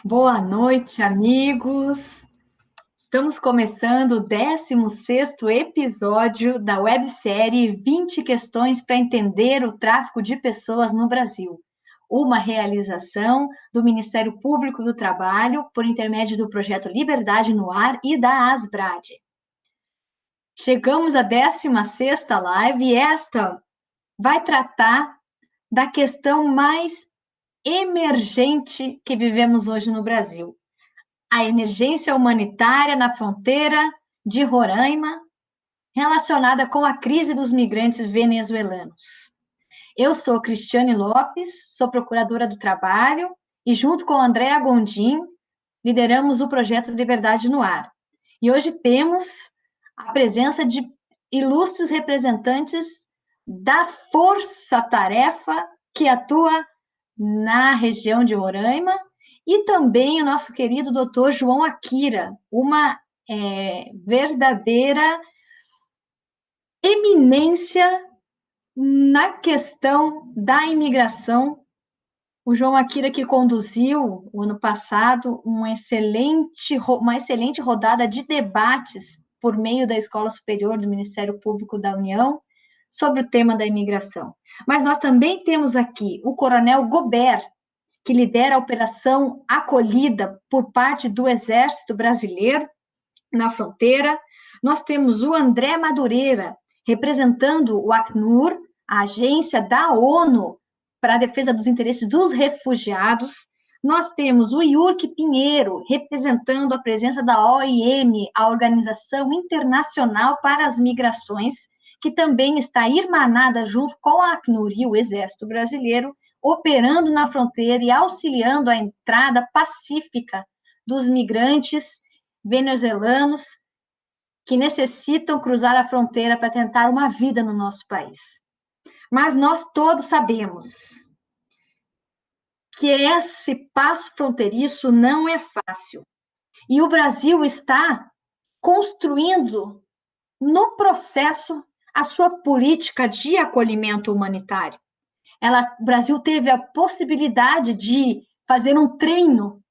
Boa noite, amigos. Estamos começando o 16º episódio da websérie 20 questões para entender o tráfico de pessoas no Brasil. Uma realização do Ministério Público do Trabalho por intermédio do projeto Liberdade no Ar e da Asbrad. Chegamos à 16ª live e esta vai tratar da questão mais emergente que vivemos hoje no Brasil. A emergência humanitária na fronteira de Roraima, relacionada com a crise dos migrantes venezuelanos. Eu sou Cristiane Lopes, sou procuradora do Trabalho, e junto com Andréa Gondim, lideramos o projeto Liberdade no Ar. E hoje temos a presença de ilustres representantes da força-tarefa que atua na região de Roraima, e também o nosso querido doutor João Akira, uma verdadeira eminência na questão da imigração. O João Akira que conduziu, o ano passado, uma excelente rodada de debates por meio da Escola Superior do Ministério Público da União sobre o tema da imigração. Mas nós também temos aqui o Coronel Gobert, que lidera a Operação Acolhida por parte do Exército Brasileiro na fronteira. Nós temos o André Madureira, representando o Acnur, a agência da ONU para a defesa dos interesses dos refugiados. Nós temos o Yurk Pinheiro, representando a presença da OIM, a Organização Internacional para as Migrações, que também está irmanada junto com a Acnur e o Exército Brasileiro, operando na fronteira e auxiliando a entrada pacífica dos migrantes venezuelanos que necessitam cruzar a fronteira para tentar uma vida no nosso país. Mas nós todos sabemos que esse passo fronteiriço não é fácil. E o Brasil está construindo no processo a sua política de acolhimento humanitário. O Brasil teve a possibilidade de fazer um treino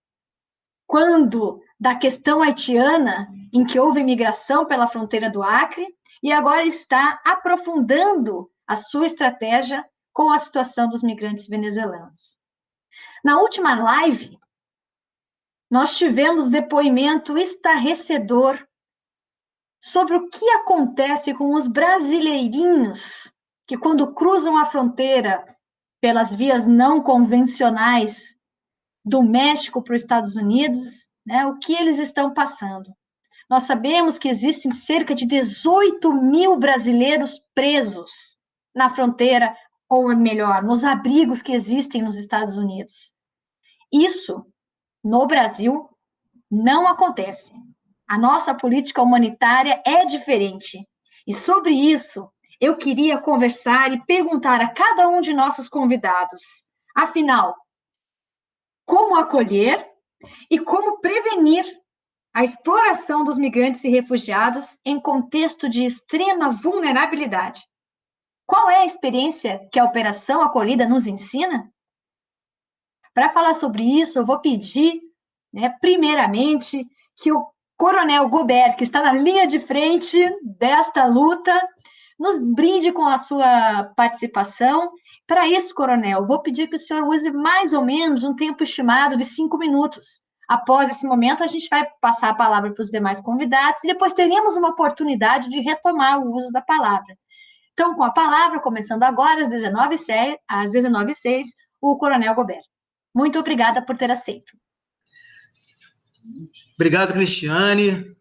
quando da questão haitiana, em que houve imigração pela fronteira do Acre, e agora está aprofundando a sua estratégia com a situação dos migrantes venezuelanos. Na última live, nós tivemos depoimento estarrecedor sobre o que acontece com os brasileirinhos que, quando cruzam a fronteira pelas vias não convencionais do México para os Estados Unidos, né, o que eles estão passando. Nós sabemos que existem cerca de 18 mil brasileiros presos na fronteira, ou melhor, nos abrigos que existem nos Estados Unidos. Isso, no Brasil, não acontece. A nossa política humanitária é diferente. E sobre isso, eu queria conversar e perguntar a cada um de nossos convidados, afinal, como acolher e como prevenir a exploração dos migrantes e refugiados em contexto de extrema vulnerabilidade. Qual é a experiência que a Operação Acolhida nos ensina? Para falar sobre isso, eu vou pedir, primeiramente, que o Coronel Gobert, que está na linha de frente desta luta, nos brinde com a sua participação. Para isso, Coronel, vou pedir que o senhor use mais ou menos um tempo estimado de 5 minutos. Após esse momento, a gente vai passar a palavra para os demais convidados e depois teremos uma oportunidade de retomar o uso da palavra. Então, com a palavra, começando agora, às 19h06, o Coronel Gobert. Muito obrigada por ter aceito. Obrigado, Cristiane.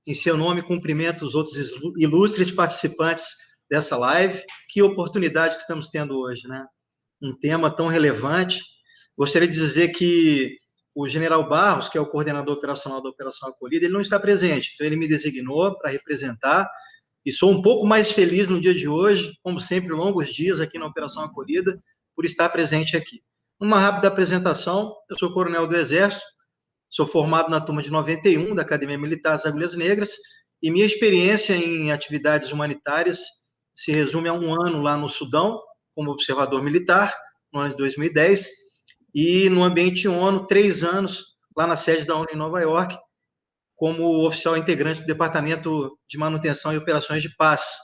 Em seu nome, cumprimento os outros ilustres participantes dessa live. Que oportunidade que estamos tendo hoje, né? Um tema tão relevante. Gostaria de dizer que o general Barros, que é o coordenador operacional da Operação Acolhida, ele não está presente, então ele me designou para representar E sou um pouco mais feliz no dia de hoje, como sempre, longos dias aqui na Operação Acolhida, por estar presente aqui. Uma rápida apresentação: eu sou coronel do Exército, sou formado na turma de 91 da Academia Militar das Agulhas Negras, e minha experiência em atividades humanitárias se resume a um ano lá no Sudão, como observador militar, no ano de 2010, e no ambiente ONU, 3 anos, lá na sede da ONU em Nova York, como oficial integrante do Departamento de Manutenção e Operações de Paz.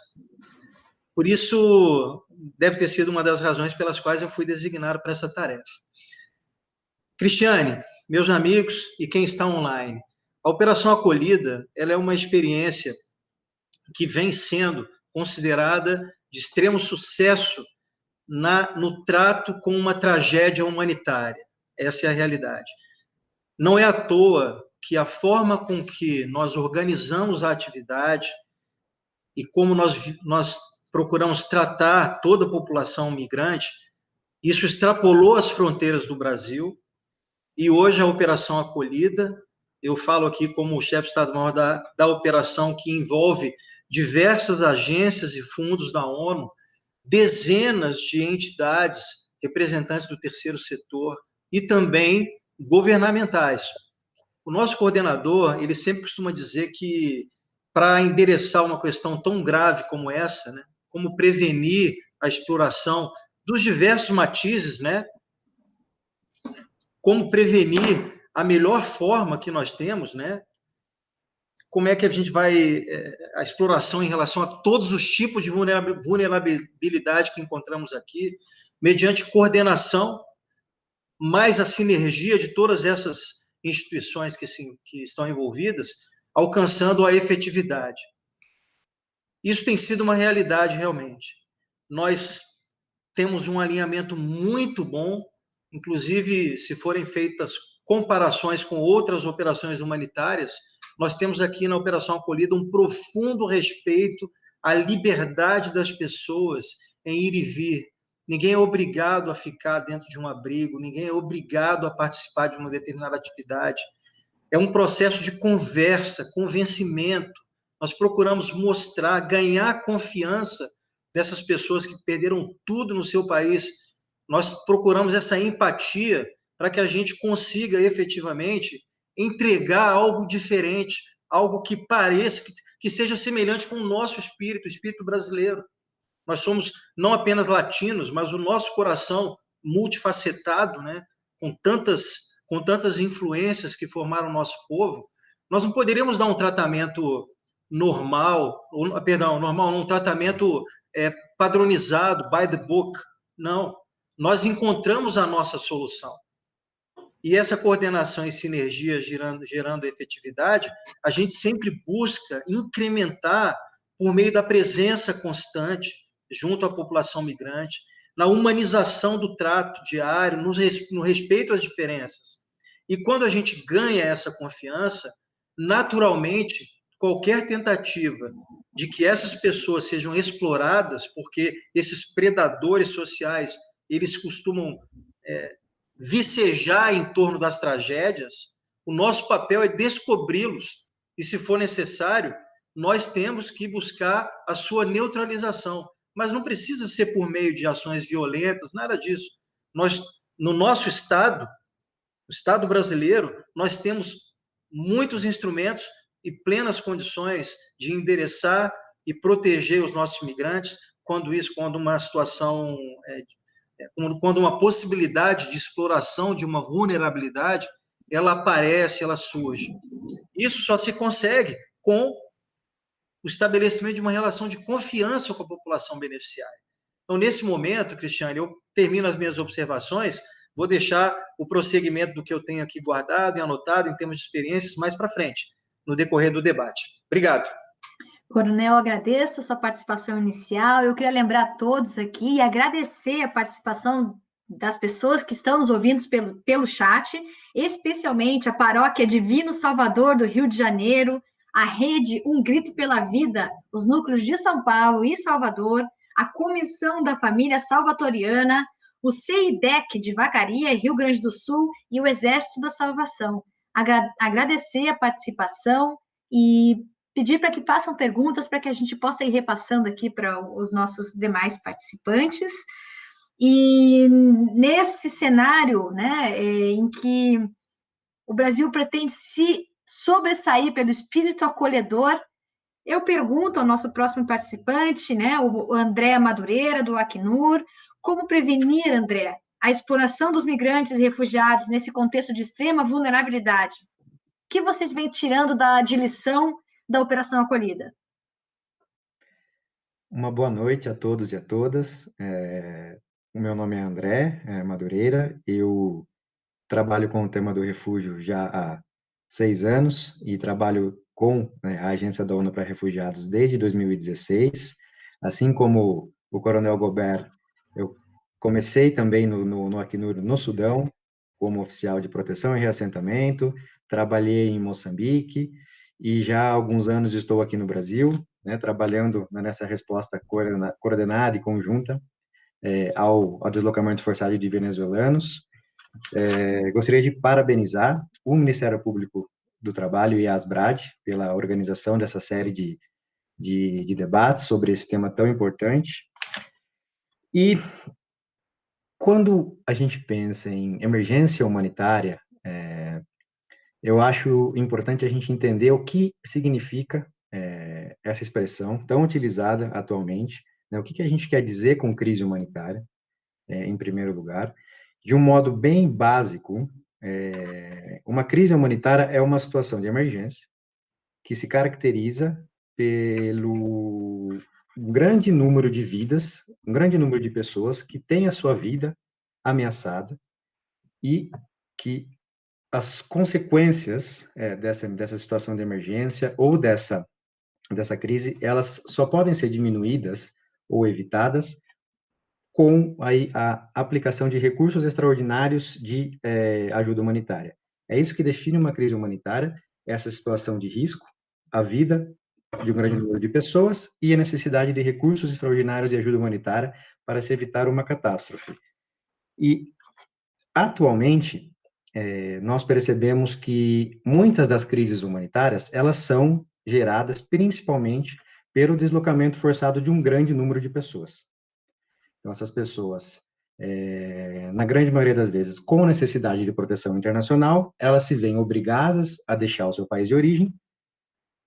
Por isso, deve ter sido uma das razões pelas quais eu fui designado para essa tarefa. Cristiane, meus amigos e quem está online, a Operação Acolhida, ela é uma experiência que vem sendo considerada de extremo sucesso no trato com uma tragédia humanitária. Essa é a realidade. Não é à toa que a forma com que nós organizamos a atividade e como nós procuramos tratar toda a população migrante, isso extrapolou as fronteiras do Brasil, e hoje a Operação Acolhida, eu falo aqui como chefe de Estado-Maior da operação, que envolve diversas agências e fundos da ONU, dezenas de entidades, representantes do terceiro setor e também governamentais. O nosso coordenador, ele sempre costuma dizer que, para endereçar uma questão tão grave como essa, né, como prevenir a exploração dos diversos matizes, né, como prevenir a melhor forma que nós temos, né, como é que a gente vai, a exploração em relação a todos os tipos de vulnerabilidade que encontramos aqui, mediante coordenação, mais a sinergia de todas essas instituições que estão envolvidas, alcançando a efetividade. Isso tem sido uma realidade, realmente. Nós temos um alinhamento muito bom, inclusive, se forem feitas comparações com outras operações humanitárias, nós temos aqui na Operação Acolhida um profundo respeito à liberdade das pessoas em ir e vir. Ninguém é obrigado a ficar dentro de um abrigo, ninguém é obrigado a participar de uma determinada atividade. É um processo de conversa, convencimento. Nós procuramos mostrar, ganhar a confiança dessas pessoas que perderam tudo no seu país. Nós procuramos essa empatia para que a gente consiga efetivamente entregar algo diferente, algo que pareça, que seja semelhante com o nosso espírito, o espírito brasileiro. Nós somos não apenas latinos, mas o nosso coração multifacetado, né, com tantas influências que formaram o nosso povo, nós não poderíamos dar um tratamento normal, normal, um tratamento padronizado, by the book. Não, nós encontramos a nossa solução. E essa coordenação e sinergia gerando efetividade, a gente sempre busca incrementar por meio da presença constante junto à população migrante, na humanização do trato diário, no respeito às diferenças. E quando a gente ganha essa confiança, naturalmente, qualquer tentativa de que essas pessoas sejam exploradas, porque esses predadores sociais, eles costumam vicejar em torno das tragédias, o nosso papel é descobri-los, e se for necessário, nós temos que buscar a sua neutralização, mas não precisa ser por meio de ações violentas, nada disso. Nós, no nosso Estado, o Estado brasileiro, nós temos muitos instrumentos e plenas condições de endereçar e proteger os nossos imigrantes quando uma situação, quando uma possibilidade de exploração de uma vulnerabilidade, ela aparece, ela surge. Isso só se consegue com o estabelecimento de uma relação de confiança com a população beneficiária. Então, nesse momento, Cristiane, eu termino as minhas observações, vou deixar o prosseguimento do que eu tenho aqui guardado e anotado em termos de experiências mais para frente, no decorrer do debate. Obrigado. Coronel, agradeço a sua participação inicial. Eu queria lembrar a todos aqui e agradecer a participação das pessoas que estão nos ouvindo pelo chat, especialmente a Paróquia Divino Salvador do Rio de Janeiro, a Rede Um Grito pela Vida, os núcleos de São Paulo e Salvador, a Comissão da Família Salvatoriana, o CEIDEC de Vacaria, Rio Grande do Sul e o Exército da Salvação. Agradecer a participação e pedir para que façam perguntas para que a gente possa ir repassando aqui para os nossos demais participantes. E nesse cenário, né, em que o Brasil pretende se sobressair pelo espírito acolhedor, eu pergunto ao nosso próximo participante, né, o André Madureira, do Acnur, como prevenir, André, a exploração dos migrantes e refugiados nesse contexto de extrema vulnerabilidade? O que vocês vêm tirando de lição da Operação Acolhida? Uma boa noite a todos e a todas. O meu nome é André Madureira, eu trabalho com o tema do refúgio já há 6 anos e trabalho com, né, a Agência da ONU para Refugiados desde 2016. Assim como o Coronel Gobert, eu comecei também no Acnur, no Sudão, como oficial de proteção e reassentamento, trabalhei em Moçambique e já há alguns anos estou aqui no Brasil, né, trabalhando nessa resposta coordenada e conjunta ao deslocamento forçado de venezuelanos. Gostaria de parabenizar o Ministério Público do Trabalho e a Asbrad pela organização dessa série de debates sobre esse tema tão importante. E quando a gente pensa em emergência humanitária, eu acho importante a gente entender o que significa essa expressão tão utilizada atualmente, né? O que a gente quer dizer com crise humanitária, em primeiro lugar. De um modo bem básico, uma crise humanitária é uma situação de emergência que se caracteriza pelo grande número de vidas, um grande número de pessoas que têm a sua vida ameaçada e que as consequências dessa situação de emergência ou dessa crise, elas só podem ser diminuídas ou evitadas com aí a aplicação de recursos extraordinários de ajuda humanitária. É isso que define uma crise humanitária, essa situação de risco, a vida de um grande número de pessoas e a necessidade de recursos extraordinários de ajuda humanitária para se evitar uma catástrofe. E, atualmente, nós percebemos que muitas das crises humanitárias, elas são geradas principalmente pelo deslocamento forçado de um grande número de pessoas. Então, essas pessoas, na grande maioria das vezes, com necessidade de proteção internacional, elas se veem obrigadas a deixar o seu país de origem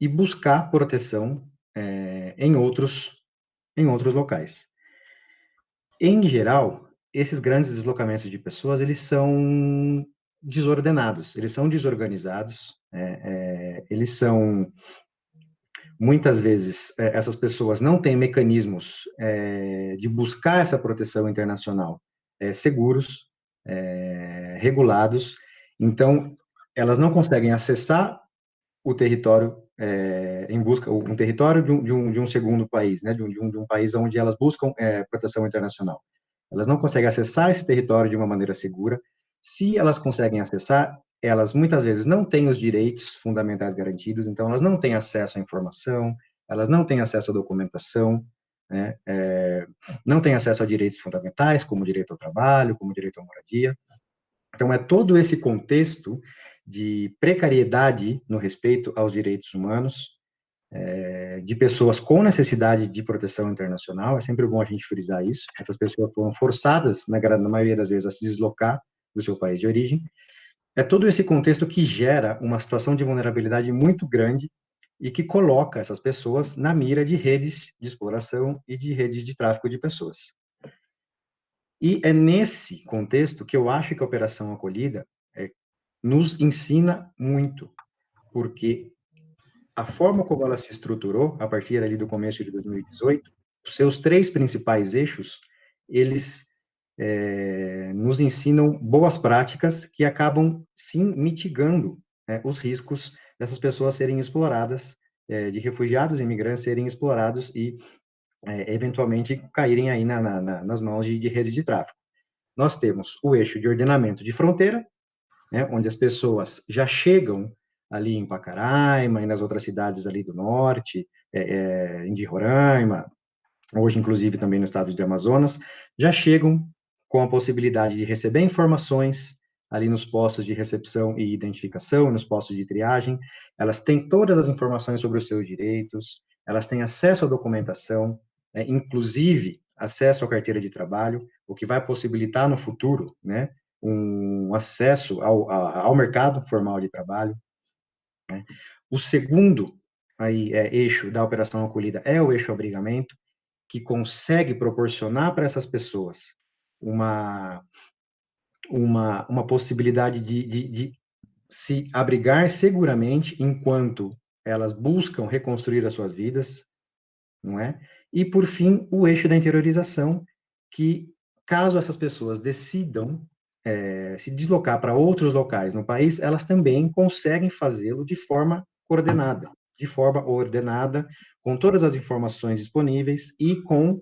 e buscar proteção em outros locais. Em geral, esses grandes deslocamentos de pessoas, eles são desordenados, eles são desorganizados, eles são, muitas vezes, essas pessoas não têm mecanismos de buscar essa proteção internacional seguros, regulados, então, elas não conseguem acessar o território em busca, um território de um segundo país, né, de um país onde elas buscam proteção internacional. Elas não conseguem acessar esse território de uma maneira segura. Se elas conseguem acessar, elas muitas vezes não têm os direitos fundamentais garantidos, então elas não têm acesso à informação, elas não têm acesso à documentação, né, não têm acesso a direitos fundamentais, como direito ao trabalho, como direito à moradia. Então, é todo esse contexto de precariedade no respeito aos direitos humanos, de pessoas com necessidade de proteção internacional, é sempre bom a gente frisar isso, essas pessoas foram forçadas, na maioria das vezes, a se deslocar do seu país de origem, é todo esse contexto que gera uma situação de vulnerabilidade muito grande e que coloca essas pessoas na mira de redes de exploração e de redes de tráfico de pessoas. E é nesse contexto que eu acho que a Operação Acolhida nos ensina muito, porque a forma como ela se estruturou, a partir ali do começo de 2018, os seus 3 principais eixos, eles nos ensinam boas práticas que acabam, sim, mitigando os riscos dessas pessoas serem exploradas, de refugiados e imigrantes serem explorados e, eventualmente, caírem aí nas mãos de redes de tráfico. Nós temos o eixo de ordenamento de fronteira, né, onde as pessoas já chegam ali em Pacaraima e nas outras cidades ali do norte, em Roraima, hoje inclusive também no estado de Amazonas, já chegam com a possibilidade de receber informações, ali nos postos de recepção e identificação, nos postos de triagem, elas têm todas as informações sobre os seus direitos, elas têm acesso à documentação, né, inclusive acesso à carteira de trabalho, o que vai possibilitar no futuro, né, um acesso ao mercado formal de trabalho, né. O segundo aí, eixo da operação acolhida é o eixo abrigamento, que consegue proporcionar para essas pessoas uma possibilidade de se abrigar seguramente enquanto elas buscam reconstruir as suas vidas, não é? E, por fim, o eixo da interiorização, que, caso essas pessoas decidam se deslocar para outros locais no país, elas também conseguem fazê-lo de forma coordenada, com todas as informações disponíveis e com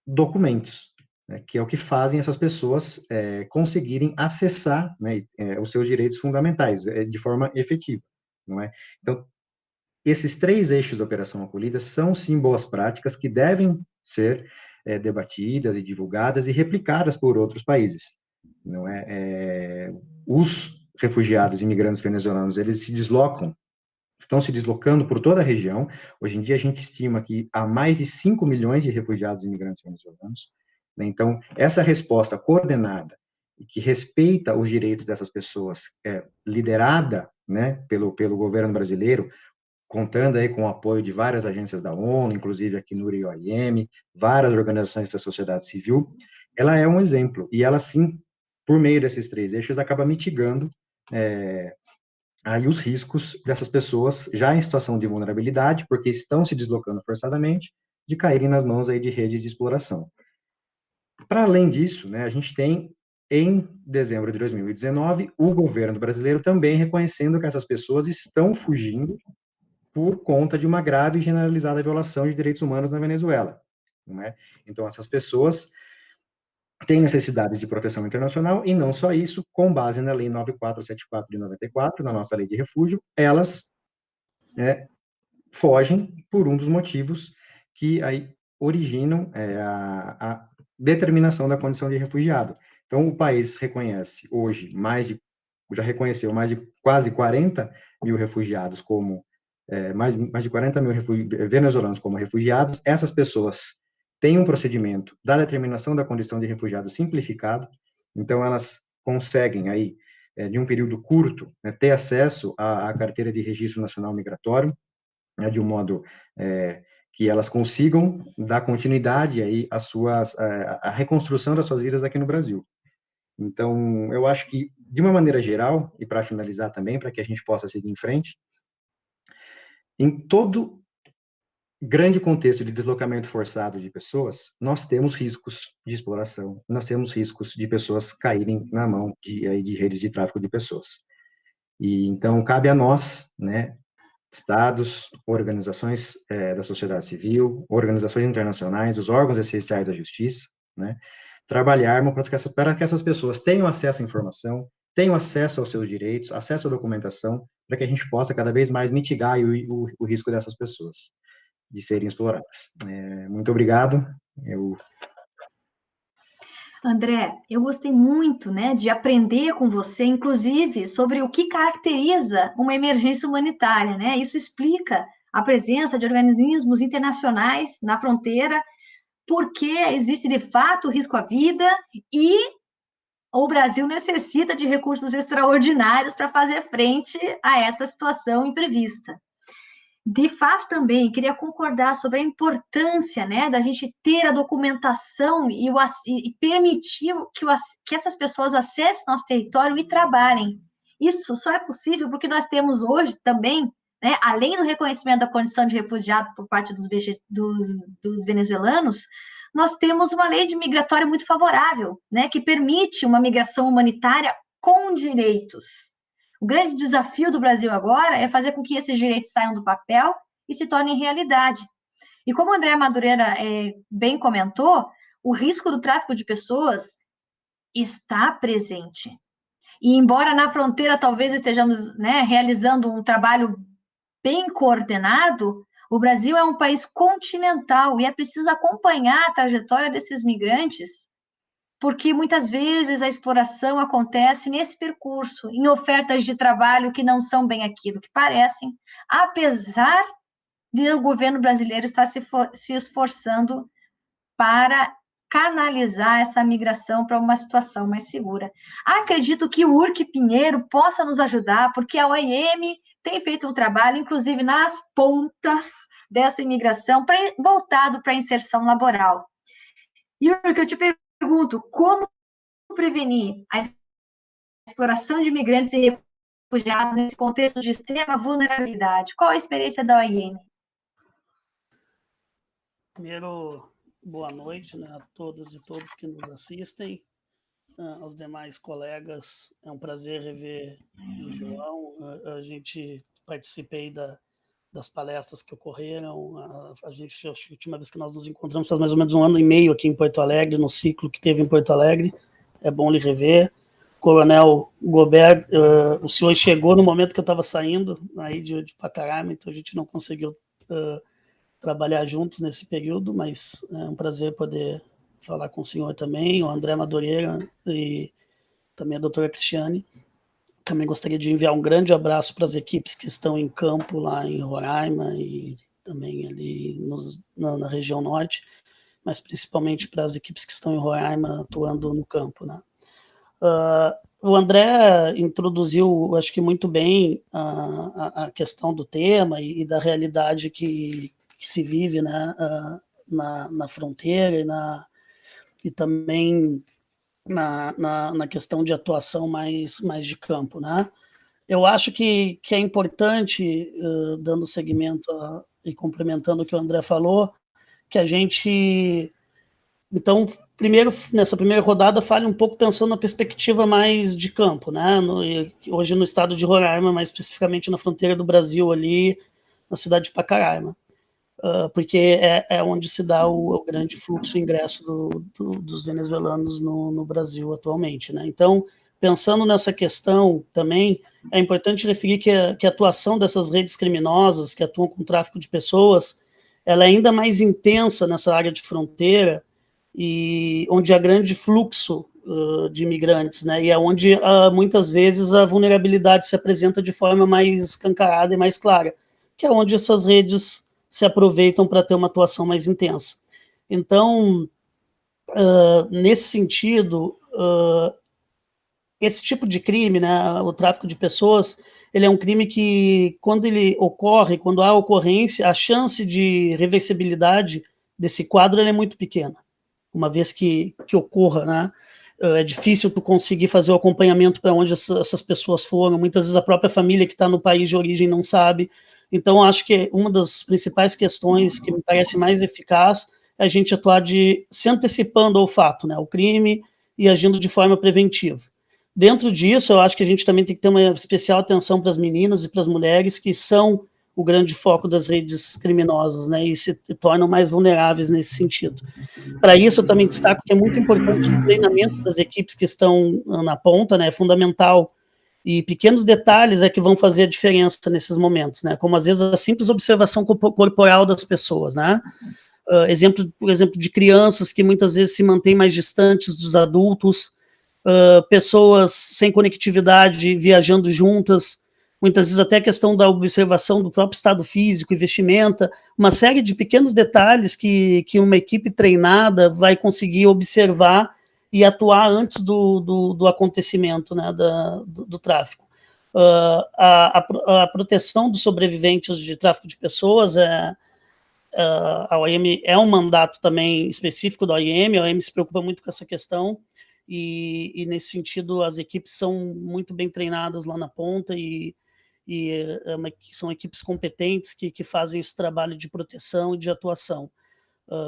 documentos, né, que é o que fazem essas pessoas conseguirem acessar, né, os seus direitos fundamentais de forma efetiva, não é? Então, esses três eixos da Operação Acolhida são, sim, boas práticas que devem ser debatidas e divulgadas e replicadas por outros países, não é? Os refugiados e imigrantes venezuelanos, eles estão se deslocando por toda a região. Hoje em dia, a gente estima que há mais de 5 milhões de refugiados e imigrantes venezuelanos, né? Então, essa resposta coordenada e que respeita os direitos dessas pessoas, liderada, né, pelo governo brasileiro, contando aí com o apoio de várias agências da ONU, inclusive aqui no IOM, várias organizações da sociedade civil, ela é um exemplo, e ela, sim, por meio desses três eixos, acaba mitigando aí os riscos dessas pessoas já em situação de vulnerabilidade, porque estão se deslocando forçadamente, de caírem nas mãos aí de redes de exploração. Para além disso, né, a gente tem, em dezembro de 2019, o governo brasileiro também reconhecendo que essas pessoas estão fugindo por conta de uma grave e generalizada violação de direitos humanos na Venezuela, não é? Então, essas pessoas têm necessidades de proteção internacional, e não só isso, com base na Lei 9474 de 94, na nossa Lei de Refúgio, elas fogem por um dos motivos que aí originam a determinação da condição de refugiado. Então, o país reconhece hoje já reconheceu mais de quase 40 mil refugiados como mais de 40 mil venezuelanos como refugiados. Essas pessoas têm um procedimento da determinação da condição de refugiado simplificado, então elas conseguem aí, de um período curto, né, ter acesso à carteira de registro nacional migratório, né, de um modo que elas consigam dar continuidade aí à reconstrução das suas vidas aqui no Brasil. Então, eu acho que, de uma maneira geral, e para finalizar também, para que a gente possa seguir em frente, em todo grande contexto de deslocamento forçado de pessoas, nós temos riscos de exploração, nós temos riscos de pessoas caírem na mão de redes de tráfico de pessoas. E então cabe a nós, né, estados, organizações da sociedade civil, organizações internacionais, os órgãos essenciais da justiça, né, trabalharmos para que essas pessoas tenham acesso à informação, tenham acesso aos seus direitos, acesso à documentação, para que a gente possa cada vez mais mitigar o risco dessas pessoas de serem exploradas. Muito obrigado. André, eu gostei muito, né, de aprender com você, inclusive, sobre o que caracteriza uma emergência humanitária, né? Isso explica a presença de organismos internacionais na fronteira, porque existe de fato risco à vida e o Brasil necessita de recursos extraordinários para fazer frente a essa situação imprevista. De fato, também queria concordar sobre a importância, né, da gente ter a documentação e permitir que essas pessoas acessem nosso território e trabalhem. Isso só é possível porque nós temos hoje também, né, além do reconhecimento da condição de refugiado por parte dos venezuelanos, nós temos uma lei de migratória muito favorável, né, que permite uma migração humanitária com direitos. O grande desafio do Brasil agora é fazer com que esses direitos saiam do papel e se tornem realidade. E como o André Madureira bem comentou, o risco do tráfico de pessoas está presente. E embora na fronteira talvez estejamos, né, realizando um trabalho bem coordenado, o Brasil é um país continental e é preciso acompanhar a trajetória desses migrantes porque muitas vezes a exploração acontece nesse percurso, em ofertas de trabalho que não são bem aquilo que parecem, apesar de o governo brasileiro estar se esforçando para canalizar essa migração para uma situação mais segura. Acredito que o Urque Pinheiro possa nos ajudar, porque a OIM tem feito um trabalho, inclusive nas pontas dessa imigração, voltado para a inserção laboral. E, Urque, eu te pergunto, como prevenir a exploração de imigrantes e refugiados nesse contexto de extrema vulnerabilidade? Qual a experiência da OIM? Primeiro, boa noite, né, a todas e todos que nos assistem, aos demais colegas. É um prazer rever o João. A gente participei das palestras que ocorreram. A gente, a última vez que nós nos encontramos faz mais ou menos 1 ano e meio aqui em Porto Alegre, no ciclo que teve em Porto Alegre. É bom lhe rever. Coronel Gobert, o senhor chegou no momento que eu estava saindo aí de Pacaraima, então a gente não conseguiu trabalhar juntos nesse período, mas é um prazer poder falar com o senhor também, o André Madureira e também a doutora Cristiane. Também gostaria de enviar um grande abraço para as equipes que estão em campo lá em Roraima e também ali na região norte, mas principalmente para as equipes que estão em Roraima atuando no campo, né? O André introduziu, acho que muito bem, a questão do tema e da realidade que se vive, né, na fronteira e também na questão de atuação mais de campo, né? Eu acho que é importante, dando seguimento e complementando o que o André falou, que a gente, então, primeiro, nessa primeira rodada, fale um pouco pensando na perspectiva mais de campo, né? Hoje no estado de Roraima, mais especificamente na fronteira do Brasil, ali na cidade de Pacaraima. Porque é onde se dá o grande fluxo e ingresso dos venezuelanos no Brasil atualmente, né? Então, pensando nessa questão também, é importante referir que a atuação dessas redes criminosas que atuam com tráfico de pessoas, ela é ainda mais intensa nessa área de fronteira, e onde há grande fluxo de imigrantes, né? E é onde muitas vezes a vulnerabilidade se apresenta de forma mais escancarada e mais clara, que é onde essas redes se aproveitam para ter uma atuação mais intensa. Então, nesse sentido, esse tipo de crime, né, o tráfico de pessoas, ele é um crime que, quando ele ocorre, quando há ocorrência, a chance de reversibilidade desse quadro é muito pequena, uma vez que ocorra, né? É difícil tu conseguir fazer o acompanhamento para onde essas pessoas foram, muitas vezes a própria família que está no país de origem não sabe. Então, acho que uma das principais questões que me parece mais eficaz é a gente atuar se antecipando ao fato, né, o crime, e agindo de forma preventiva. Dentro disso, eu acho que a gente também tem que ter uma especial atenção para as meninas e para as mulheres, que são o grande foco das redes criminosas, né, e se tornam mais vulneráveis nesse sentido. Para isso, eu também destaco que é muito importante o treinamento das equipes que estão na ponta, né, é fundamental, e pequenos detalhes é que vão fazer a diferença nesses momentos, né, como às vezes a simples observação corporal das pessoas, né, por exemplo, de crianças que muitas vezes se mantêm mais distantes dos adultos, pessoas sem conectividade viajando juntas, muitas vezes até a questão da observação do próprio estado físico e vestimenta, uma série de pequenos detalhes que uma equipe treinada vai conseguir observar e atuar antes do acontecimento, né, do tráfico. A proteção dos sobreviventes de tráfico de pessoas a OIM é um mandato também específico da OIM, a OIM se preocupa muito com essa questão, e nesse sentido as equipes são muito bem treinadas lá na ponta e são equipes competentes que fazem esse trabalho de proteção e de atuação,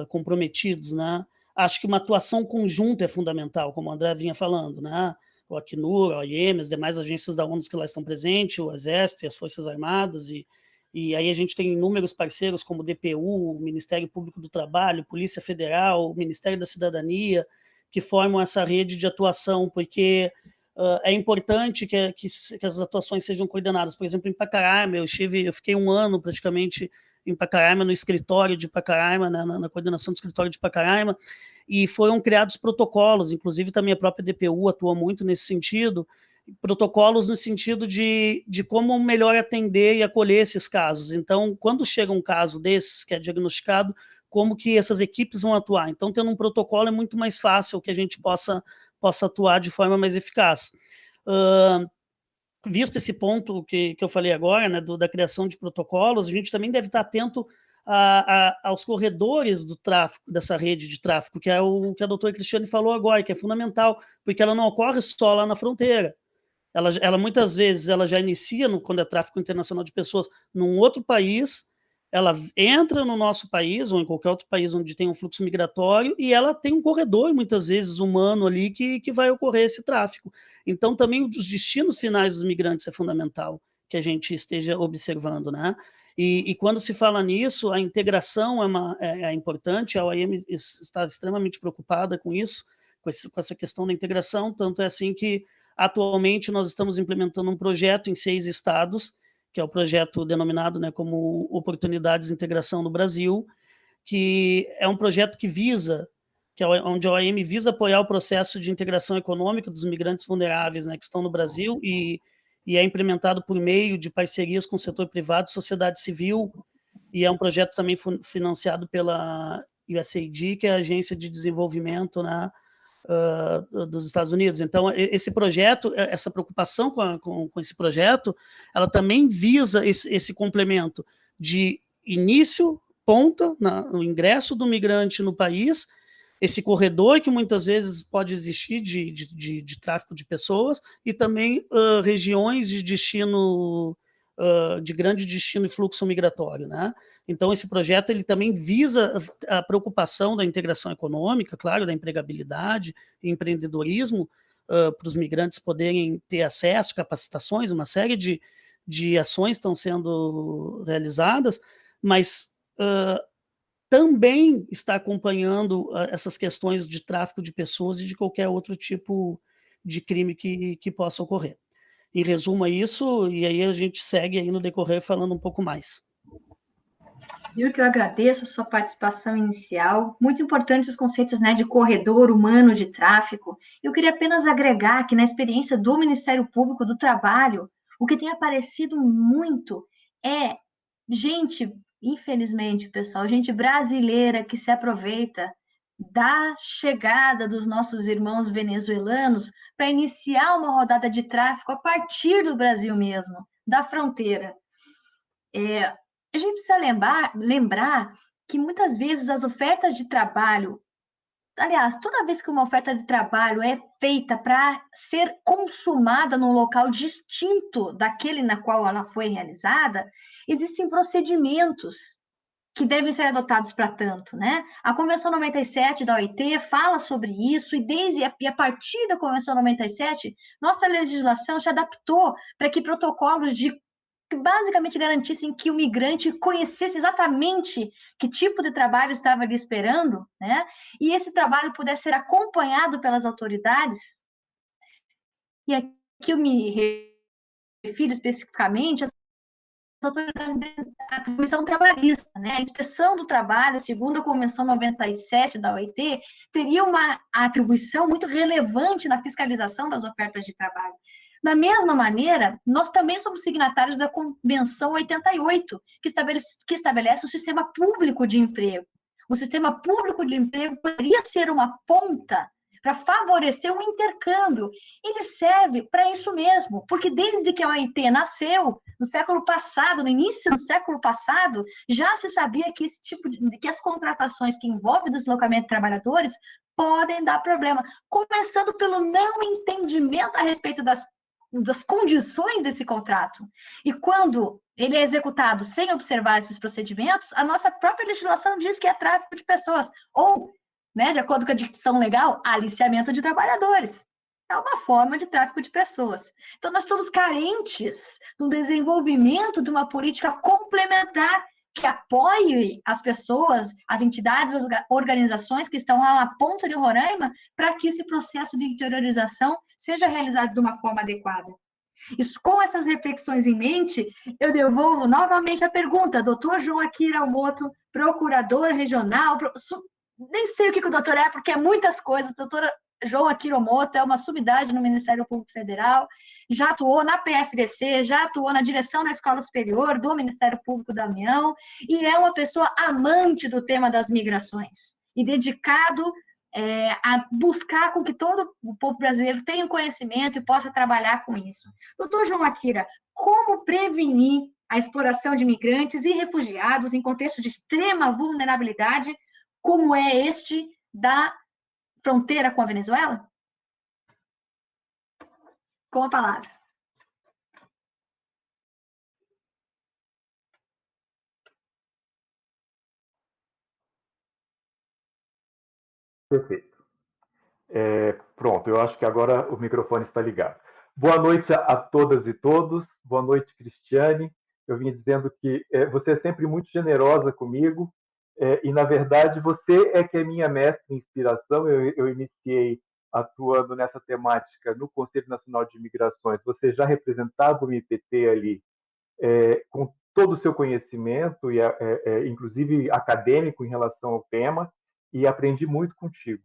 comprometidos, né? Acho que uma atuação conjunta é fundamental, como o André vinha falando, né? O Acnur, a OIM, as demais agências da ONU que lá estão presentes, o Exército e as Forças Armadas, e aí a gente tem inúmeros parceiros como o DPU, o Ministério Público do Trabalho, Polícia Federal, o Ministério da Cidadania, que formam essa rede de atuação, porque é importante que as atuações sejam coordenadas. Por exemplo, em Pacaraima, eu fiquei 1 ano praticamente em Pacaraima, no escritório de Pacaraima, né, na coordenação do escritório de Pacaraima, e foram criados protocolos, inclusive também a própria DPU atuou muito nesse sentido, protocolos no sentido de como melhor atender e acolher esses casos. Então, quando chega um caso desses que é diagnosticado, como que essas equipes vão atuar? Então, tendo um protocolo é muito mais fácil que a gente possa atuar de forma mais eficaz. Visto esse ponto que eu falei agora, né, da criação de protocolos, a gente também deve estar atento aos corredores do tráfico, dessa rede de tráfico, que é o que a doutora Cristiane falou agora, que é fundamental, porque ela não ocorre só lá na fronteira. Ela muitas vezes ela já inicia, quando é tráfico internacional de pessoas, num outro país, ela entra no nosso país, ou em qualquer outro país onde tem um fluxo migratório, e ela tem um corredor, muitas vezes, humano ali, que vai ocorrer esse tráfico. Então, também os destinos finais dos migrantes é fundamental que a gente esteja observando, né? E quando se fala nisso, a integração é importante, a OIM está extremamente preocupada com isso, com essa questão da integração, tanto é assim que, atualmente, nós estamos implementando um projeto em 6 estados, que é o projeto denominado, né, como Oportunidades de Integração no Brasil, que é um projeto que visa, onde a OIM visa apoiar o processo de integração econômica dos migrantes vulneráveis, né, que estão no Brasil, e é implementado por meio de parcerias com o setor privado e sociedade civil, e é um projeto também financiado pela USAID, que é a Agência de Desenvolvimento, né, dos Estados Unidos. Então, esse projeto, essa preocupação com esse projeto, ela também visa esse complemento de início, ponta, no ingresso do migrante no país, esse corredor que muitas vezes pode existir de tráfico de pessoas, e também regiões de destino, de grande destino e fluxo migratório, né? Então, esse projeto ele também visa a preocupação da integração econômica, claro, da empregabilidade e empreendedorismo, para os migrantes poderem ter acesso, capacitações, uma série de ações estão sendo realizadas, mas também está acompanhando essas questões de tráfico de pessoas e de qualquer outro tipo de crime que possa ocorrer. Em resumo, é isso, e aí a gente segue aí no decorrer falando um pouco mais. Viu que eu agradeço a sua participação inicial. Muito importante os conceitos, né, de corredor humano de tráfico. Eu queria apenas agregar que na experiência do Ministério Público do Trabalho, o que tem aparecido muito é gente, infelizmente, pessoal, gente brasileira que se aproveita da chegada dos nossos irmãos venezuelanos para iniciar uma rodada de tráfico a partir do Brasil mesmo, da fronteira. A gente precisa lembrar que muitas vezes as ofertas de trabalho, aliás, toda vez que uma oferta de trabalho é feita para ser consumada num local distinto daquele na qual ela foi realizada, existem procedimentos que devem ser adotados para tanto, né? A Convenção 97 da OIT fala sobre isso, e a partir da Convenção 97, nossa legislação se adaptou para que protocolos que basicamente garantissem que o migrante conhecesse exatamente que tipo de trabalho estava ali esperando, né? E esse trabalho pudesse ser acompanhado pelas autoridades. E aqui eu me refiro especificamente às autoridades da atribuição trabalhista, né? A inspeção do trabalho, segundo a Convenção 97 da OIT, teria uma atribuição muito relevante na fiscalização das ofertas de trabalho. Da mesma maneira, nós também somos signatários da Convenção 88, que estabelece o sistema público de emprego. O sistema público de emprego poderia ser uma ponta para favorecer o intercâmbio. Ele serve para isso mesmo, porque desde que a OIT nasceu, no século passado, no início do século passado, já se sabia que que as contratações que envolvem o deslocamento de trabalhadores podem dar problema, começando pelo não entendimento a respeito das condições desse contrato. E quando ele é executado sem observar esses procedimentos, a nossa própria legislação diz que é tráfico de pessoas, ou, né, de acordo com a dicção legal, aliciamento de trabalhadores. É uma forma de tráfico de pessoas. Então, nós estamos carentes do desenvolvimento de uma política complementar que apoie as pessoas, as entidades, as organizações que estão lá na ponta de Roraima, para que esse processo de interiorização seja realizado de uma forma adequada. Com essas reflexões em mente, eu devolvo novamente a pergunta, doutor João Akira Omoto, procurador regional, nem sei o que o doutor é, porque é muitas coisas, doutor João Akira Omoto é uma subunidade no Ministério Público Federal, já atuou na PFDC, já atuou na direção da Escola Superior do Ministério Público da União, e é uma pessoa amante do tema das migrações, e dedicado a buscar com que todo o povo brasileiro tenha conhecimento e possa trabalhar com isso. Doutor João Akira, como prevenir a exploração de imigrantes e refugiados em contexto de extrema vulnerabilidade, como é este da fronteira com a Venezuela? Com a palavra. Perfeito. Pronto, eu acho que agora o microfone está ligado. Boa noite a todas e todos. Boa noite, Cristiane. Eu vim dizendo que você é sempre muito generosa comigo e, na verdade, você é que é minha mestre em inspiração. Eu iniciei atuando nessa temática no Conselho Nacional de Imigrações. Você já representava o IPT ali com todo o seu conhecimento, e inclusive acadêmico em relação ao tema, e aprendi muito contigo.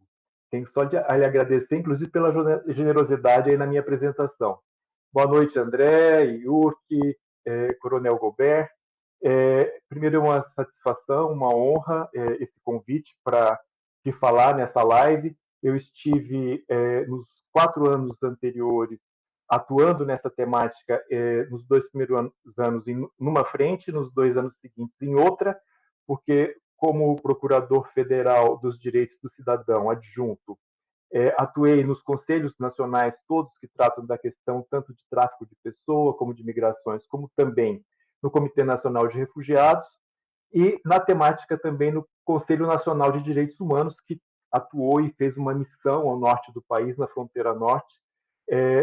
Tenho só a lhe agradecer, inclusive, pela generosidade aí na minha apresentação. Boa noite, André, Yurki, Coronel Gobert. Primeiro, é uma satisfação, uma honra esse convite para te falar nessa live. Eu estive, nos 4 anos anteriores, atuando nessa temática nos 2 primeiros anos em uma frente, nos 2 anos seguintes em outra, porque, como procurador federal dos direitos do cidadão adjunto, atuei nos conselhos nacionais, todos que tratam da questão tanto de tráfico de pessoa, como de migrações, como também no Comitê Nacional de Refugiados, e na temática também no Conselho Nacional de Direitos Humanos, que atuou e fez uma missão ao norte do país, na fronteira norte,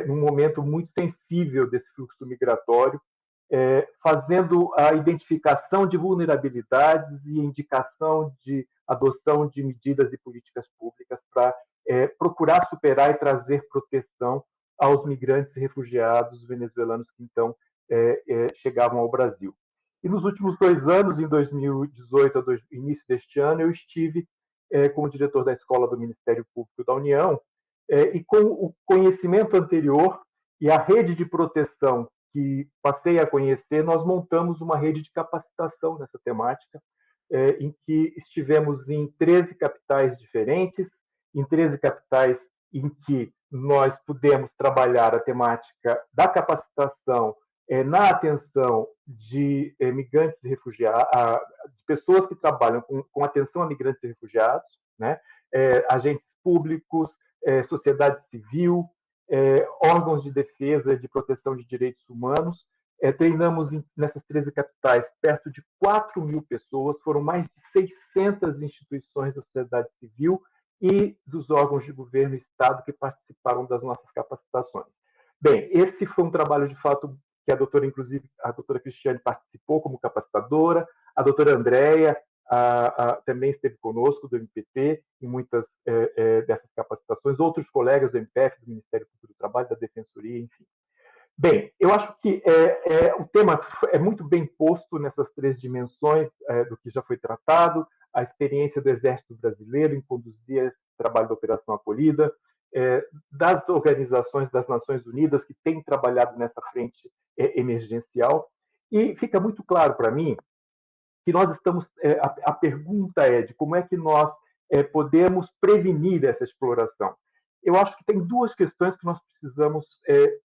num momento muito sensível desse fluxo migratório, fazendo a identificação de vulnerabilidades e indicação de adoção de medidas e políticas públicas para procurar superar e trazer proteção aos migrantes e refugiados venezuelanos que então chegavam ao Brasil. E nos últimos 2 anos, em 2018 ao início deste ano, eu estive como diretor da Escola do Ministério Público da União, e com o conhecimento anterior e a rede de proteção que passei a conhecer, nós montamos uma rede de capacitação nessa temática, em que estivemos em 13 capitais diferentes, em 13 capitais em que nós pudemos trabalhar a temática da capacitação na atenção de migrantes e refugiados, de pessoas que trabalham com atenção a migrantes e refugiados, né? Agentes públicos, sociedade civil, órgãos de defesa e de proteção de direitos humanos. Treinamos nessas 13 capitais perto de 4.000 pessoas, foram mais de 600 instituições da sociedade civil e dos órgãos de governo e Estado que participaram das nossas capacitações. Bem, esse foi um trabalho, de fato, que inclusive a doutora Cristiane participou como capacitadora, a doutora Andréia também esteve conosco do MPT em muitas dessas capacitações, outros colegas do MPF, do Ministério Público do Trabalho, da Defensoria, enfim. Bem, eu acho que o tema é muito bem posto nessas 3 dimensões do que já foi tratado, a experiência do Exército Brasileiro em conduzir esse trabalho da Operação Acolhida, das organizações das Nações Unidas que têm trabalhado nessa frente emergencial, e fica muito claro para mim que nós estamos... a pergunta é de como é que nós podemos prevenir essa exploração. Eu acho que tem 2 questões que nós precisamos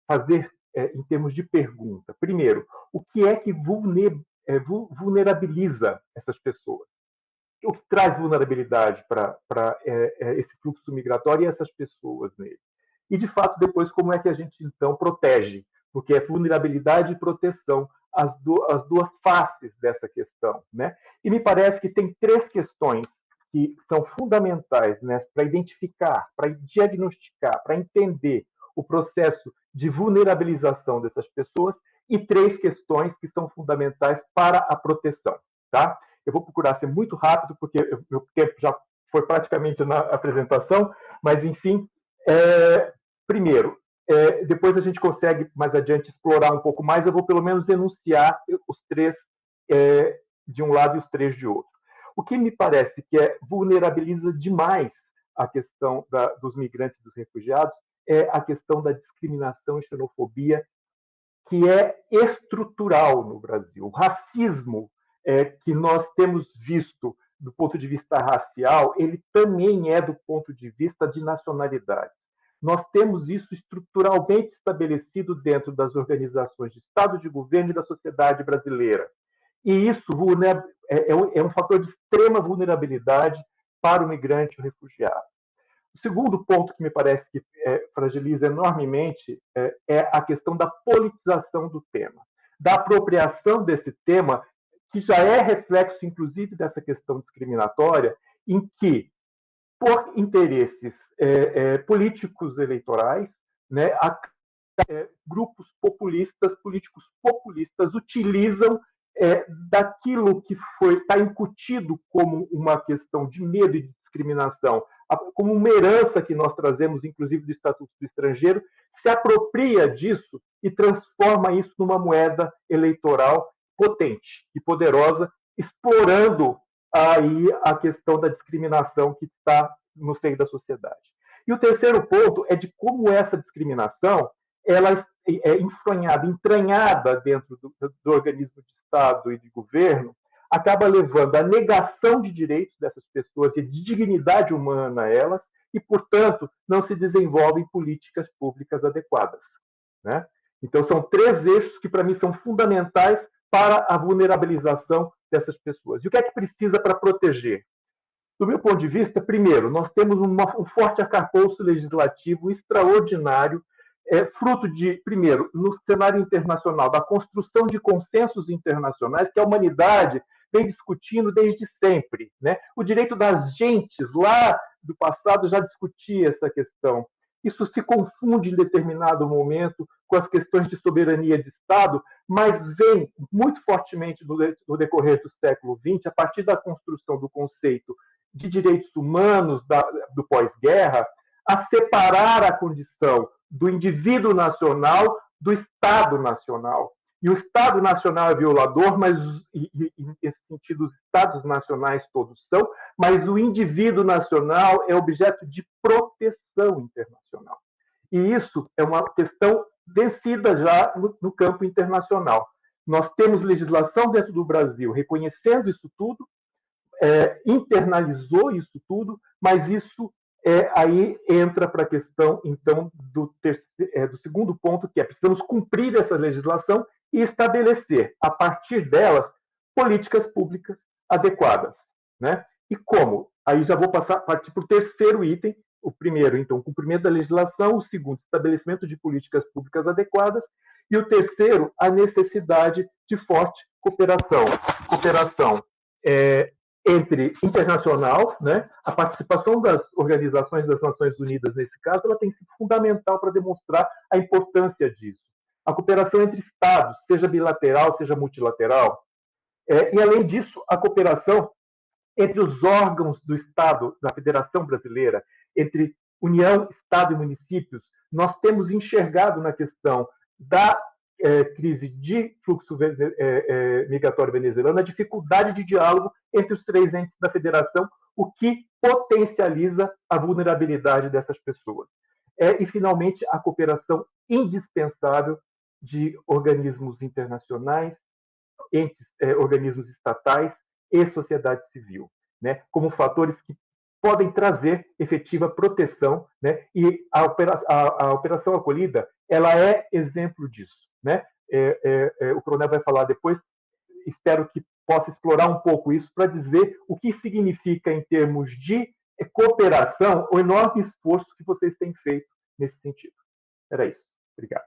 fazer em termos de pergunta. Primeiro, o que é que vulnerabiliza essas pessoas? O que traz vulnerabilidade para esse fluxo migratório e essas pessoas nele? E, de fato, depois, como é que a gente, então, protege? Porque é vulnerabilidade e proteção, as 2 faces dessa questão, né? E me parece que tem 3 questões que são fundamentais, né, para identificar, para diagnosticar, para entender o processo de vulnerabilização dessas pessoas, e 3 questões que são fundamentais para a proteção, tá? Eu vou procurar ser muito rápido, porque meu tempo já foi praticamente na apresentação, mas, enfim, primeiro, Depois a gente consegue, mais adiante, explorar um pouco mais. Eu vou, pelo menos, enunciar os três de um lado e os três de outro. O que me parece que vulnerabiliza demais a questão dos migrantes e dos refugiados é a questão da discriminação e xenofobia, que é estrutural no Brasil. O racismo que nós temos visto do ponto de vista racial, ele também é do ponto de vista de nacionalidade. Nós temos isso estruturalmente estabelecido dentro das organizações de Estado, de governo e da sociedade brasileira. E isso é um fator de extrema vulnerabilidade para o migrante e o refugiado. O segundo ponto que me parece que fragiliza enormemente é a questão da politização do tema, da apropriação desse tema, que já é reflexo, inclusive, dessa questão discriminatória, em que, por interesses políticos eleitorais, né, grupos populistas, políticos populistas, utilizam daquilo que está incutido como uma questão de medo e de discriminação, como uma herança que nós trazemos, inclusive, do Estatuto do Estrangeiro, se apropria disso e transforma isso numa moeda eleitoral potente e poderosa, explorando aí a questão da discriminação que está no seio da sociedade. E o terceiro ponto é de como essa discriminação ela é enfronhada, entranhada dentro do organismo de Estado e de governo, acaba levando à negação de direitos dessas pessoas e de dignidade humana a elas, e, portanto, não se desenvolvem políticas públicas adequadas, né? Então, são três eixos que, para mim, são fundamentais para a vulnerabilização dessas pessoas. E o que é que precisa para proteger? Do meu ponto de vista, primeiro, nós temos um forte arcabouço legislativo extraordinário, fruto de, primeiro, no cenário internacional, da construção de consensos internacionais que a humanidade vem discutindo desde sempre, né? O direito das gentes, lá do passado, já discutia essa questão. Isso se confunde em determinado momento com as questões de soberania de Estado, mas vem muito fortemente no decorrer do século XX, a partir da construção do conceito de direitos humanos do pós-guerra, a separar a condição do indivíduo nacional do Estado nacional. E o Estado nacional é violador, mas, nesse sentido, os Estados nacionais todos são, mas o indivíduo nacional é objeto de proteção internacional. E isso é uma questão vencida já no campo internacional. Nós temos legislação dentro do Brasil reconhecendo isso tudo, internalizou isso tudo, mas isso aí entra para a questão, então, do segundo ponto, que é precisamos cumprir essa legislação e estabelecer, a partir delas, políticas públicas adequadas, né? E como? Aí já vou partir para o terceiro item. O primeiro, então, cumprimento da legislação. O segundo, estabelecimento de políticas públicas adequadas. E o terceiro, a necessidade de forte cooperação. Cooperação entre internacional, né? A participação das organizações das Nações Unidas, nesse caso, ela tem sido fundamental para demonstrar a importância disso. A cooperação entre Estados, seja bilateral, seja multilateral. E, além disso, a cooperação entre os órgãos do Estado, da Federação Brasileira, entre União, Estado e municípios. Nós temos enxergado na questão da crise de fluxo migratório venezuelano a dificuldade de diálogo entre os três entes da Federação, o que potencializa a vulnerabilidade dessas pessoas. E, finalmente, a cooperação indispensável de organismos internacionais, organismos estatais e sociedade civil, né, como fatores que podem trazer efetiva proteção, né, e a operação acolhida ela é exemplo disso, né? O coronel vai falar depois, espero que possa explorar um pouco isso para dizer o que significa em termos de cooperação o enorme esforço que vocês têm feito nesse sentido. Era isso. Obrigado.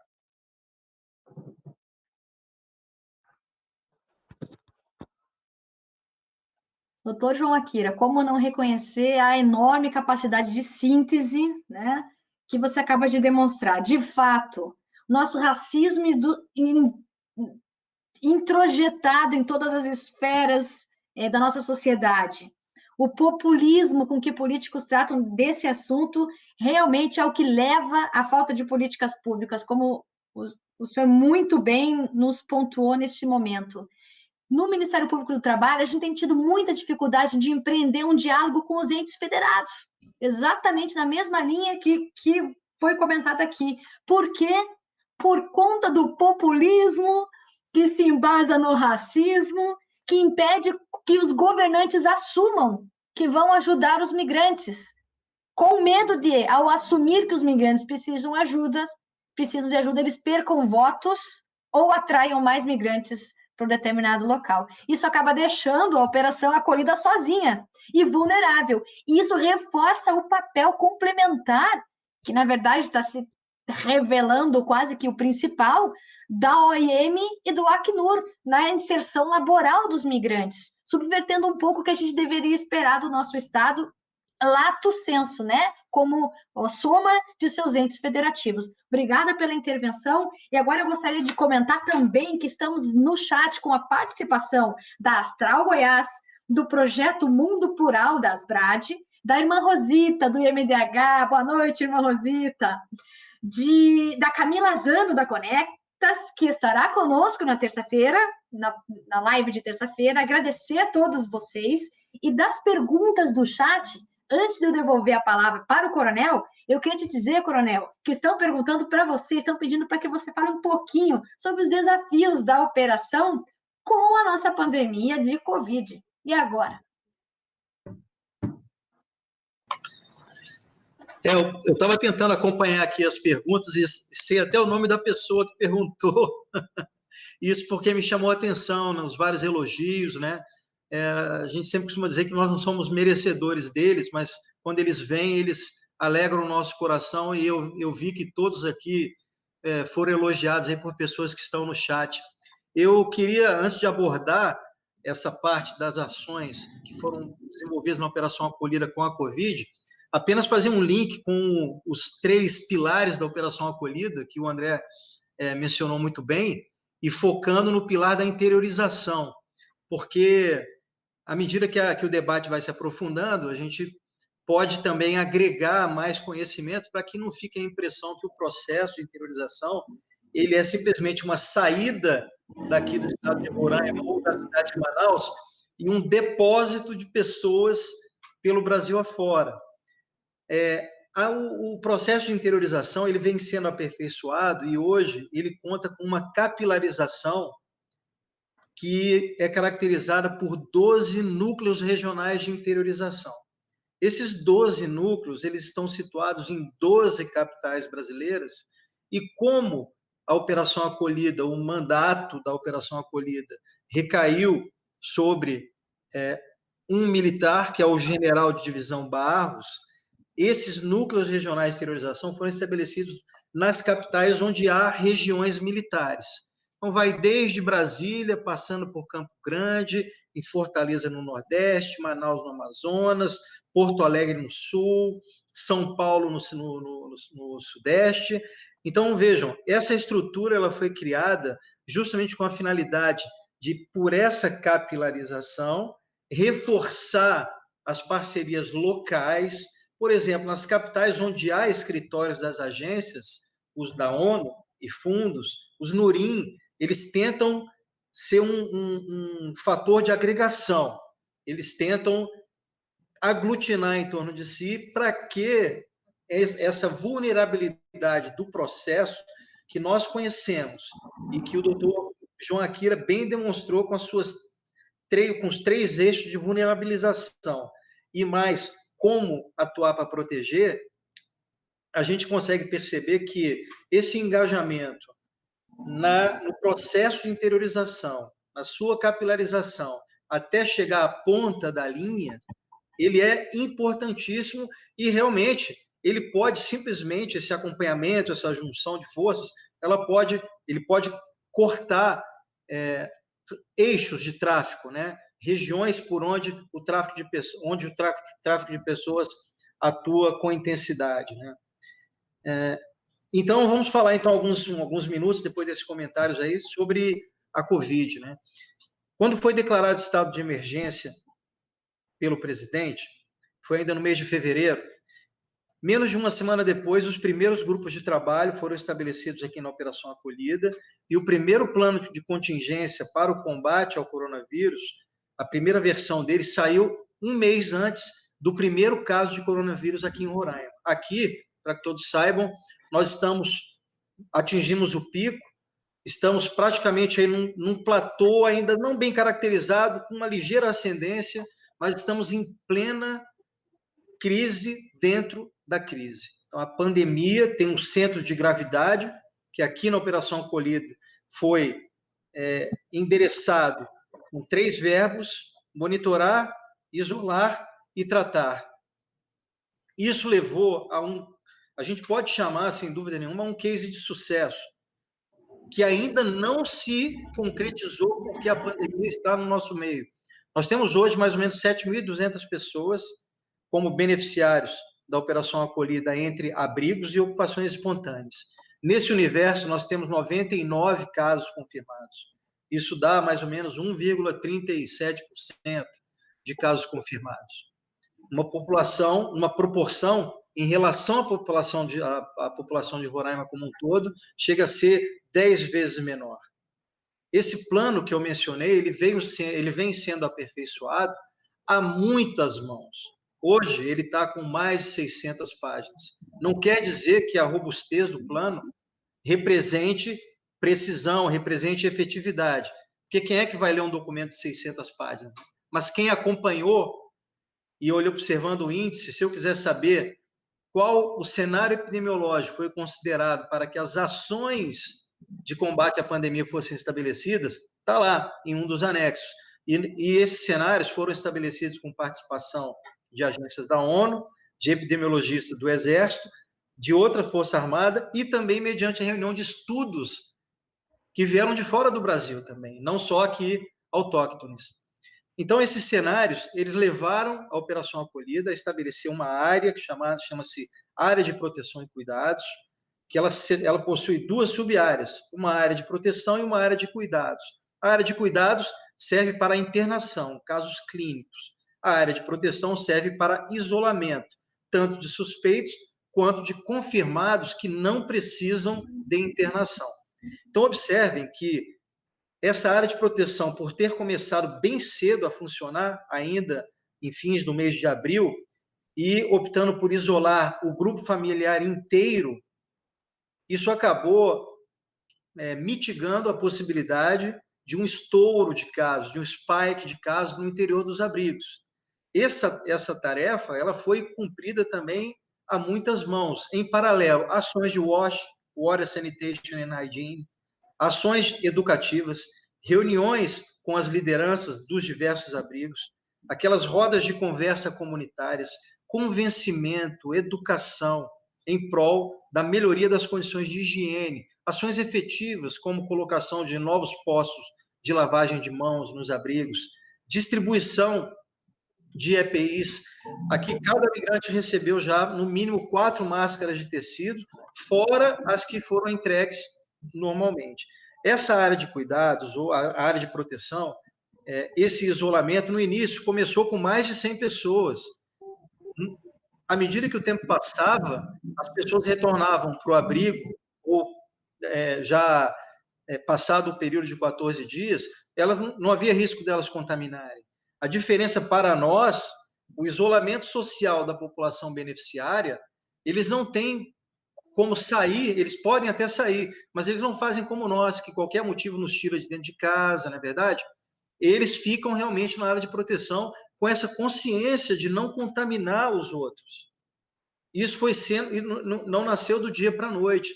Doutor João Akira, como não reconhecer a enorme capacidade de síntese, né, que você acaba de demonstrar? De fato, nosso racismo introjetado em todas as esferas da nossa sociedade. O populismo com que políticos tratam desse assunto realmente é o que leva à falta de políticas públicas, como o senhor muito bem nos pontuou neste momento. No Ministério Público do Trabalho, a gente tem tido muita dificuldade de empreender um diálogo com os entes federados, exatamente na mesma linha que foi comentada aqui. Por quê? Por conta do populismo que se embasa no racismo, que impede que os governantes assumam que vão ajudar os migrantes, com medo de, ao assumir que os migrantes precisam de ajuda, eles percam votos ou atraiam mais migrantes para um determinado local. Isso acaba deixando a operação acolhida sozinha e vulnerável. E isso reforça o papel complementar, que na verdade está se revelando quase que o principal, da OIM e do Acnur na inserção laboral dos migrantes, subvertendo um pouco o que a gente deveria esperar do nosso Estado, lato sensu, né? Como a soma de seus entes federativos. Obrigada pela intervenção. E agora eu gostaria de comentar também que estamos no chat com a participação da Astral Goiás, do projeto Mundo Plural da Asbrad, da irmã Rosita, do IMDH. Boa noite, irmã Rosita. Da Camila Zano, da Conectas, que estará conosco na terça-feira, na live de terça-feira. Agradecer a todos vocês. E das perguntas do chat, antes de eu devolver a palavra para o Coronel, eu queria te dizer, Coronel, que estão perguntando para você, estão pedindo para que você fale um pouquinho sobre os desafios da operação com a nossa pandemia de Covid. E agora? Eu estava tentando acompanhar aqui as perguntas e sei até o nome da pessoa que perguntou. Isso porque me chamou a atenção nos vários elogios, né? A gente sempre costuma dizer que nós não somos merecedores deles, mas quando eles vêm, eles alegram o nosso coração, e eu vi que todos aqui foram elogiados aí por pessoas que estão no chat. Eu queria, antes de abordar essa parte das ações que foram desenvolvidas na Operação Acolhida com a Covid, apenas fazer um link com os 3 pilares da Operação Acolhida, que o André mencionou muito bem, e focando no pilar da interiorização, porque à medida que o debate vai se aprofundando, a gente pode também agregar mais conhecimento para que não fique a impressão que o processo de interiorização ele é simplesmente uma saída daqui do estado de Roraima ou da cidade de Manaus e um depósito de pessoas pelo Brasil afora. O processo de interiorização ele vem sendo aperfeiçoado e hoje ele conta com uma capilarização que é caracterizada por 12 núcleos regionais de interiorização. Esses 12 núcleos, eles estão situados em 12 capitais brasileiras, e como a Operação Acolhida, o mandato da Operação Acolhida, recaiu sobre um militar, que é o general de divisão Barros, esses núcleos regionais de interiorização foram estabelecidos nas capitais onde há regiões militares. Então, vai desde Brasília, passando por Campo Grande, em Fortaleza, no Nordeste, Manaus, no Amazonas, Porto Alegre, no Sul, São Paulo, no Sudeste. Então, vejam, essa estrutura ela foi criada justamente com a finalidade de, por essa capilarização, reforçar as parcerias locais. Por exemplo, nas capitais onde há escritórios das agências, os da ONU e fundos, os NURIM, eles tentam ser um fator de agregação. Eles tentam aglutinar em torno de si para que essa vulnerabilidade do processo que nós conhecemos e que o doutor João Akira bem demonstrou com os 3 eixos de vulnerabilização e mais como atuar para proteger, a gente consegue perceber que esse engajamento no processo de interiorização, na sua capilarização, até chegar à ponta da linha, ele é importantíssimo e realmente ele pode simplesmente, esse acompanhamento, essa junção de forças, ele pode cortar eixos de tráfico, né? Regiões por onde o tráfico de pessoas atua com intensidade, né? Então, vamos falar então alguns minutos depois desses comentários aí sobre a Covid, né? Quando foi declarado estado de emergência pelo presidente, foi ainda no mês de fevereiro, Menos de uma semana depois, os primeiros grupos de trabalho foram estabelecidos aqui na Operação Acolhida, e o primeiro plano de contingência para o combate ao coronavírus, a primeira versão dele saiu um mês antes do primeiro caso de coronavírus aqui em Roraima. Aqui, para que todos saibam, nós atingimos o pico, estamos praticamente aí num platô ainda não bem caracterizado, com uma ligeira ascendência, mas estamos em plena crise dentro da crise. Então, a pandemia tem um centro de gravidade, que aqui na Operação Acolhida foi endereçado com 3 verbos: monitorar, isolar e tratar. Isso levou a gente pode chamar, sem dúvida nenhuma, um case de sucesso, que ainda não se concretizou porque a pandemia está no nosso meio. Nós temos hoje mais ou menos 7.200 pessoas como beneficiários da Operação Acolhida entre abrigos e ocupações espontâneas. Nesse universo, nós temos 99 casos confirmados. Isso dá mais ou menos 1,37% de casos confirmados. Uma proporção em relação à população de Roraima como um todo, chega a ser 10 vezes menor. Esse plano que eu mencionei, ele vem sendo aperfeiçoado a muitas mãos. Hoje, ele está com mais de 600 páginas. Não quer dizer que a robustez do plano represente precisão, represente efetividade. Porque quem é que vai ler um documento de 600 páginas? Mas quem acompanhou e olhou observando o índice, se eu quiser saber qual o cenário epidemiológico foi considerado para que as ações de combate à pandemia fossem estabelecidas, está lá, em um dos anexos. E esses cenários foram estabelecidos com participação de agências da ONU, de epidemiologistas do Exército, de outra Força Armada, e também mediante a reunião de estudos que vieram de fora do Brasil também, não só aqui autóctones. Então, esses cenários, eles levaram a Operação Acolhida a estabelecer uma área que chama-se Área de Proteção e Cuidados, que ela possui 2 sub-áreas, uma área de proteção e uma área de cuidados. A área de cuidados serve para a internação, casos clínicos. A área de proteção serve para isolamento, tanto de suspeitos quanto de confirmados que não precisam de internação. Então, observem que essa área de proteção, por ter começado bem cedo a funcionar, ainda em fins do mês de abril, e optando por isolar o grupo familiar inteiro, isso acabou mitigando a possibilidade de um estouro de casos, de um spike de casos no interior dos abrigos. Essa tarefa ela foi cumprida também a muitas mãos. Em paralelo, ações de Water Sanitation and Hygiene, ações educativas, reuniões com as lideranças dos diversos abrigos, aquelas rodas de conversa comunitárias, convencimento, educação, em prol da melhoria das condições de higiene, ações efetivas como colocação de novos postos de lavagem de mãos nos abrigos, distribuição de EPIs. Aqui, cada migrante recebeu já, no mínimo, 4 máscaras de tecido, fora as que foram entregues normalmente. Essa área de cuidados, ou a área de proteção, esse isolamento, no início, começou com mais de 100 pessoas. À medida que o tempo passava, as pessoas retornavam para o abrigo, ou já passado o período de 14 dias, não havia risco delas contaminarem. A diferença para nós, o isolamento social da população beneficiária, eles não têm como sair, eles podem até sair, mas eles não fazem como nós, que qualquer motivo nos tira de dentro de casa, não é verdade? Eles ficam realmente na área de proteção com essa consciência de não contaminar os outros. Isso foi sendo, não nasceu do dia para a noite.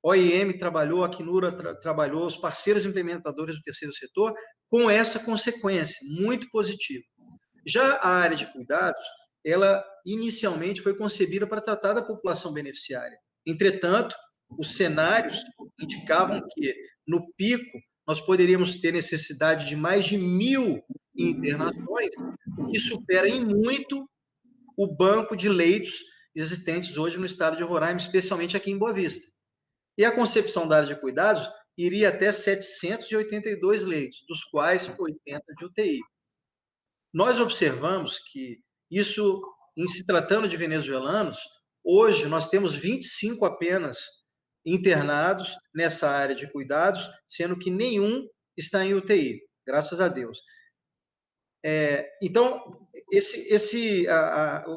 OIM trabalhou, a Acnur trabalhou, os parceiros implementadores do terceiro setor, com essa consequência, muito positiva. Já a área de cuidados, ela inicialmente foi concebida para tratar da população beneficiária. Entretanto, os cenários indicavam que, no pico, nós poderíamos ter necessidade de mais de 1.000 internações, o que supera em muito o banco de leitos existentes hoje no estado de Roraima, especialmente aqui em Boa Vista. E a concepção da área de cuidados iria até 782 leitos, dos quais 80 de UTI. Nós observamos que isso, em se tratando de venezuelanos, Hoje, nós temos 25 apenas internados nessa área de cuidados, sendo que nenhum está em UTI, graças a Deus. Então,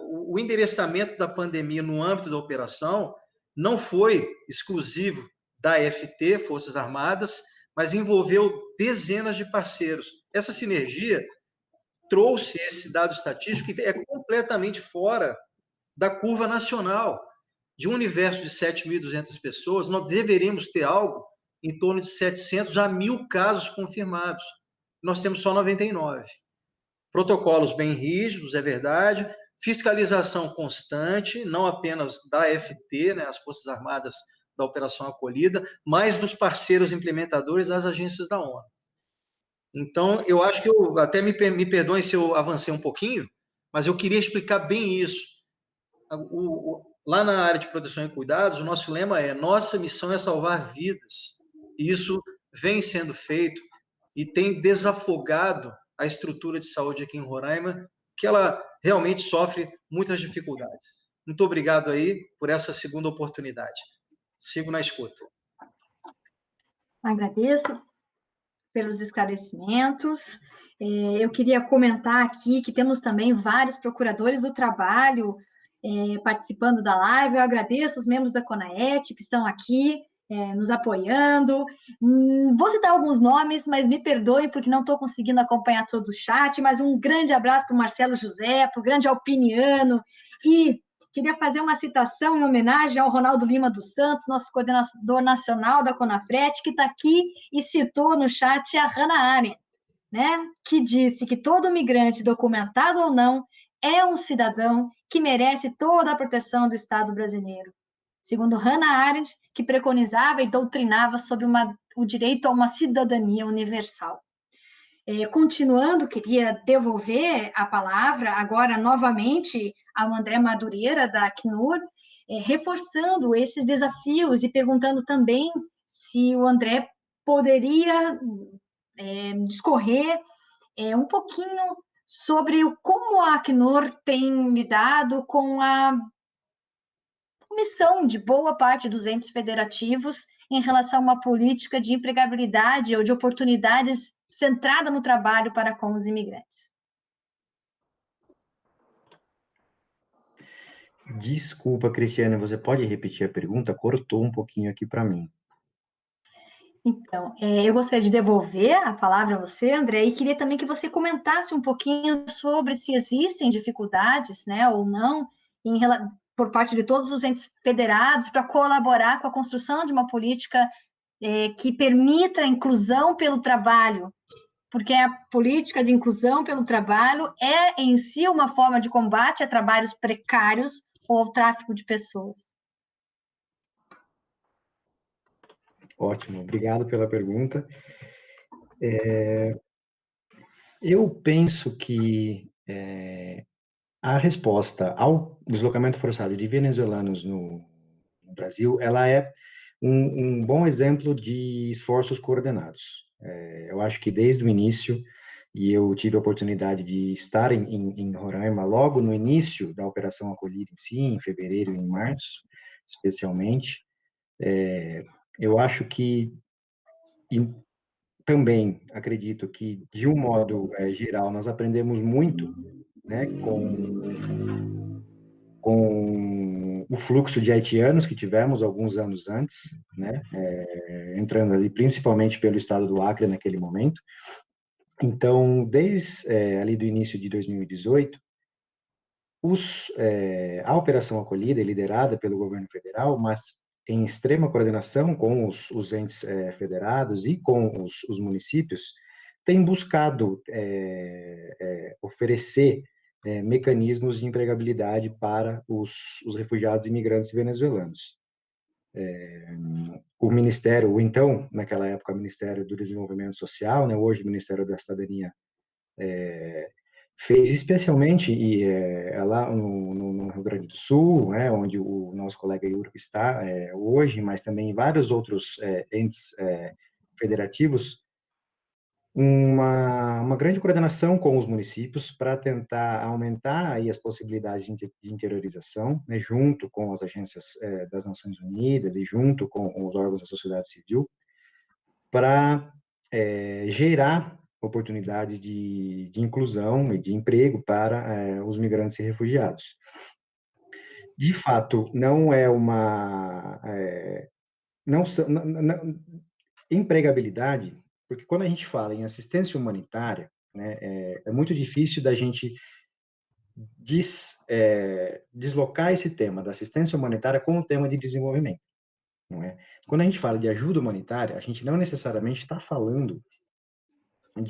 o endereçamento da pandemia no âmbito da operação não foi exclusivo da FT, Forças Armadas, mas envolveu dezenas de parceiros. Essa sinergia trouxe esse dado estatístico que é completamente fora da curva nacional. De um universo de 7.200 pessoas, nós deveríamos ter algo em torno de 700 a 1.000 casos confirmados. Nós temos só 99. Protocolos bem rígidos, é verdade, fiscalização constante, não apenas da FT, né, as Forças Armadas da Operação Acolhida, mas dos parceiros implementadores das agências da ONU. Então, eu acho que até me perdoem se eu avancei um pouquinho, mas eu queria explicar bem isso. Lá na área de proteção e cuidados, o nosso lema é: nossa missão é salvar vidas. E isso vem sendo feito e tem desafogado a estrutura de saúde aqui em Roraima, que ela realmente sofre muitas dificuldades. Muito obrigado aí por essa segunda oportunidade. Sigo na escuta. Agradeço pelos esclarecimentos. Eu queria comentar aqui que temos também vários procuradores do trabalho participando da live. Eu agradeço os membros da CONAET que estão aqui nos apoiando. Vou citar alguns nomes, mas me perdoem porque não estou conseguindo acompanhar todo o chat, mas um grande abraço para o Marcelo José, para o grande Alpiniano, e queria fazer uma citação em homenagem ao Ronaldo Lima dos Santos, nosso coordenador nacional da CONAFRET, que está aqui e citou no chat a Hannah Arendt, né, que disse que todo migrante, documentado ou não, é um cidadão que merece toda a proteção do Estado brasileiro. Segundo Hannah Arendt, que preconizava e doutrinava sobre o direito a uma cidadania universal. Continuando, queria devolver a palavra agora novamente ao André Madureira, da Acnur, reforçando esses desafios e perguntando também se o André poderia discorrer um pouquinho sobre como a Acnur tem lidado com a omissão de boa parte dos entes federativos em relação a uma política de empregabilidade ou de oportunidades centrada no trabalho para com os imigrantes. Desculpa, Cristiane, você pode repetir a pergunta? Cortou um pouquinho aqui para mim. Então, eu gostaria de devolver a palavra a você, André, e queria também que você comentasse um pouquinho sobre se existem dificuldades, né, ou não, por parte de todos os entes federados para colaborar com a construção de uma política que permita a inclusão pelo trabalho, porque a política de inclusão pelo trabalho é em si uma forma de combate a trabalhos precários ou ao tráfico de pessoas. Ótimo, obrigado pela pergunta. Eu penso que a resposta ao deslocamento forçado de venezuelanos no Brasil, ela é um bom exemplo de esforços coordenados. Eu acho que desde o início, e eu tive a oportunidade de estar em Roraima logo no início da Operação Acolhida em si, em fevereiro e em março, especialmente, eu acho que também acredito que, de um modo geral, nós aprendemos muito, né, com o fluxo de haitianos que tivemos alguns anos antes, né, entrando ali principalmente pelo estado do Acre naquele momento. Então, desde ali do início de 2018, a Operação Acolhida é liderada pelo governo federal, mas em extrema coordenação com os entes federados e com os municípios, tem buscado oferecer mecanismos de empregabilidade para os refugiados e imigrantes venezuelanos. O Ministério, então, naquela época, o Ministério do Desenvolvimento Social, né, hoje o Ministério da Cidadania, fez especialmente lá no Rio Grande do Sul, onde o nosso colega Yuri está hoje, mas também em vários outros entes federativos, uma grande coordenação com os municípios para tentar aumentar aí as possibilidades de interiorização, né, junto com as agências das Nações Unidas e junto com os órgãos da sociedade civil, para gerar oportunidades de inclusão e de emprego para os migrantes e refugiados. De fato, não é uma... empregabilidade, porque quando a gente fala em assistência humanitária, né, é muito difícil da gente deslocar esse tema da assistência humanitária com o tema de desenvolvimento, não é? Quando a gente fala de ajuda humanitária, a gente não necessariamente está falando a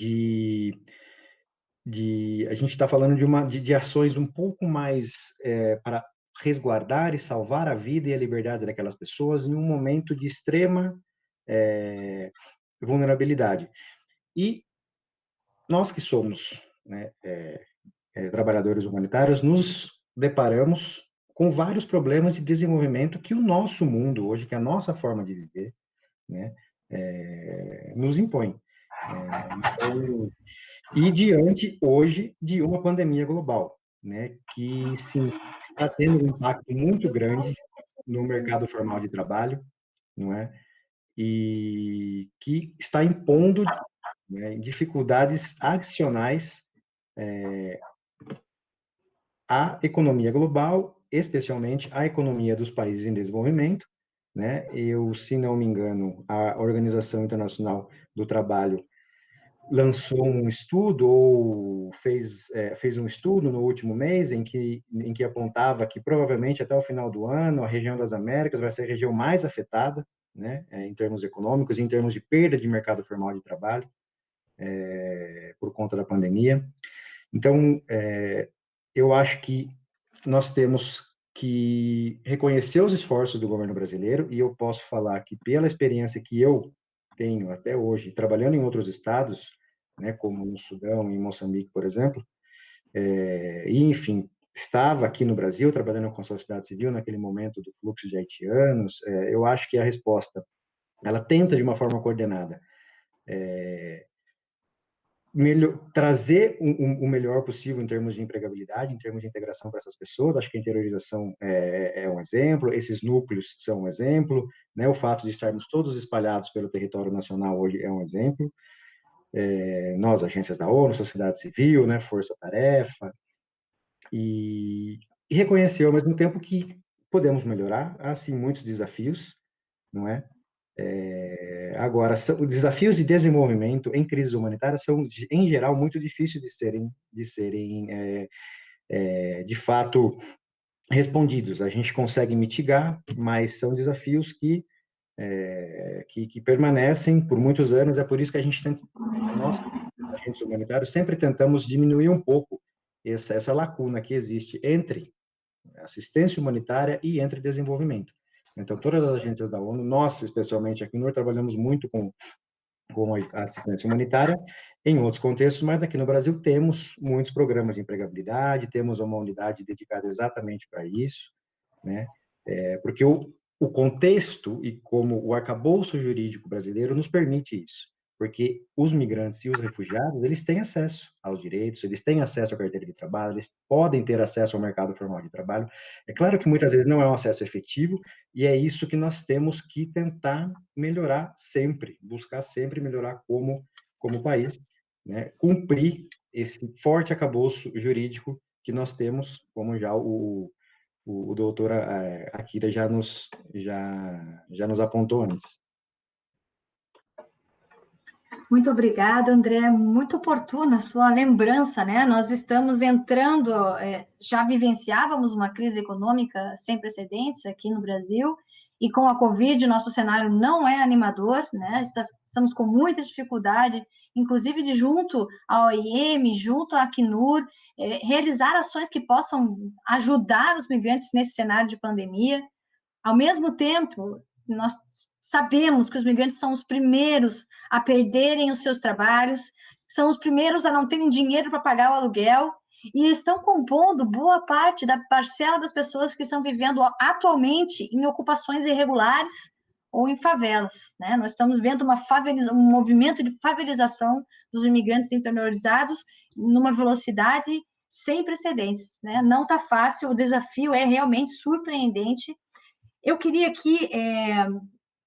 gente está falando de ações um pouco mais para resguardar e salvar a vida e a liberdade daquelas pessoas em um momento de extrema vulnerabilidade. E nós que somos, né, trabalhadores humanitários, nos deparamos com vários problemas de desenvolvimento que o nosso mundo hoje, que a nossa forma de viver, né, nos impõe. Então, e diante, hoje, de uma pandemia global, né, que, sim, está tendo um impacto muito grande no mercado formal de trabalho, não é? E que está impondo, né, dificuldades adicionais à economia global, especialmente à economia dos países em desenvolvimento, né? Se não me engano, a Organização Internacional do Trabalho lançou um estudo ou fez um estudo no último mês em que apontava que provavelmente até o final do ano a região das Américas vai ser a região mais afetada, né, em termos econômicos, em termos de perda de mercado formal de trabalho, por conta da pandemia. Então, eu acho que nós temos que reconhecer os esforços do governo brasileiro, e eu posso falar que pela experiência que eu tenho até hoje, trabalhando em outros estados, né, como no Sudão e em Moçambique, por exemplo, e, enfim, estava aqui no Brasil trabalhando com a sociedade civil naquele momento do fluxo de haitianos, eu acho que a resposta, ela tenta de uma forma coordenada trazer o melhor possível em termos de empregabilidade, em termos de integração para essas pessoas. Acho que a interiorização é um exemplo, esses núcleos são um exemplo, né? O fato de estarmos todos espalhados pelo território nacional hoje é um exemplo. Nós, agências da ONU, sociedade civil, né? Força-tarefa, e reconhecer ao mesmo tempo que podemos melhorar. Há, sim, muitos desafios, não é? Agora, os desafios de desenvolvimento em crises humanitárias são, em geral, muito difíceis de serem de fato, respondidos. A gente consegue mitigar, mas são desafios que permanecem por muitos anos. É por isso que nós, agentes humanitários, sempre tentamos diminuir um pouco essa lacuna que existe entre assistência humanitária e entre desenvolvimento. Então, todas as agências da ONU, nós, especialmente aqui no NUR, trabalhamos muito com a assistência humanitária em outros contextos, mas aqui no Brasil temos muitos programas de empregabilidade, temos uma unidade dedicada exatamente para isso, né? Porque o contexto e como o arcabouço jurídico brasileiro nos permite isso, porque os migrantes e os refugiados, eles têm acesso aos direitos, eles têm acesso à carteira de trabalho, eles podem ter acesso ao mercado formal de trabalho. É claro que muitas vezes não é um acesso efetivo, e é isso que nós temos que tentar melhorar sempre, buscar sempre melhorar como país, né? Cumprir esse forte arcabouço jurídico que nós temos, como já o doutor Akira já nos apontou antes. Muito obrigada, André. Muito oportuna a sua lembrança, né? Nós estamos entrando, já vivenciávamos uma crise econômica sem precedentes aqui no Brasil, e com a Covid, nosso cenário não é animador, né? Estamos com muita dificuldade, inclusive de junto à OIM, junto à Acnur, realizar ações que possam ajudar os migrantes nesse cenário de pandemia. Ao mesmo tempo, nós sabemos que os migrantes são os primeiros a perderem os seus trabalhos, são os primeiros a não terem dinheiro para pagar o aluguel, e estão compondo boa parte da parcela das pessoas que estão vivendo atualmente em ocupações irregulares ou em favelas, né? Nós estamos vendo um movimento de favelização dos imigrantes interiorizados numa velocidade sem precedentes, né? Não está fácil, o desafio é realmente surpreendente. Eu queria aqui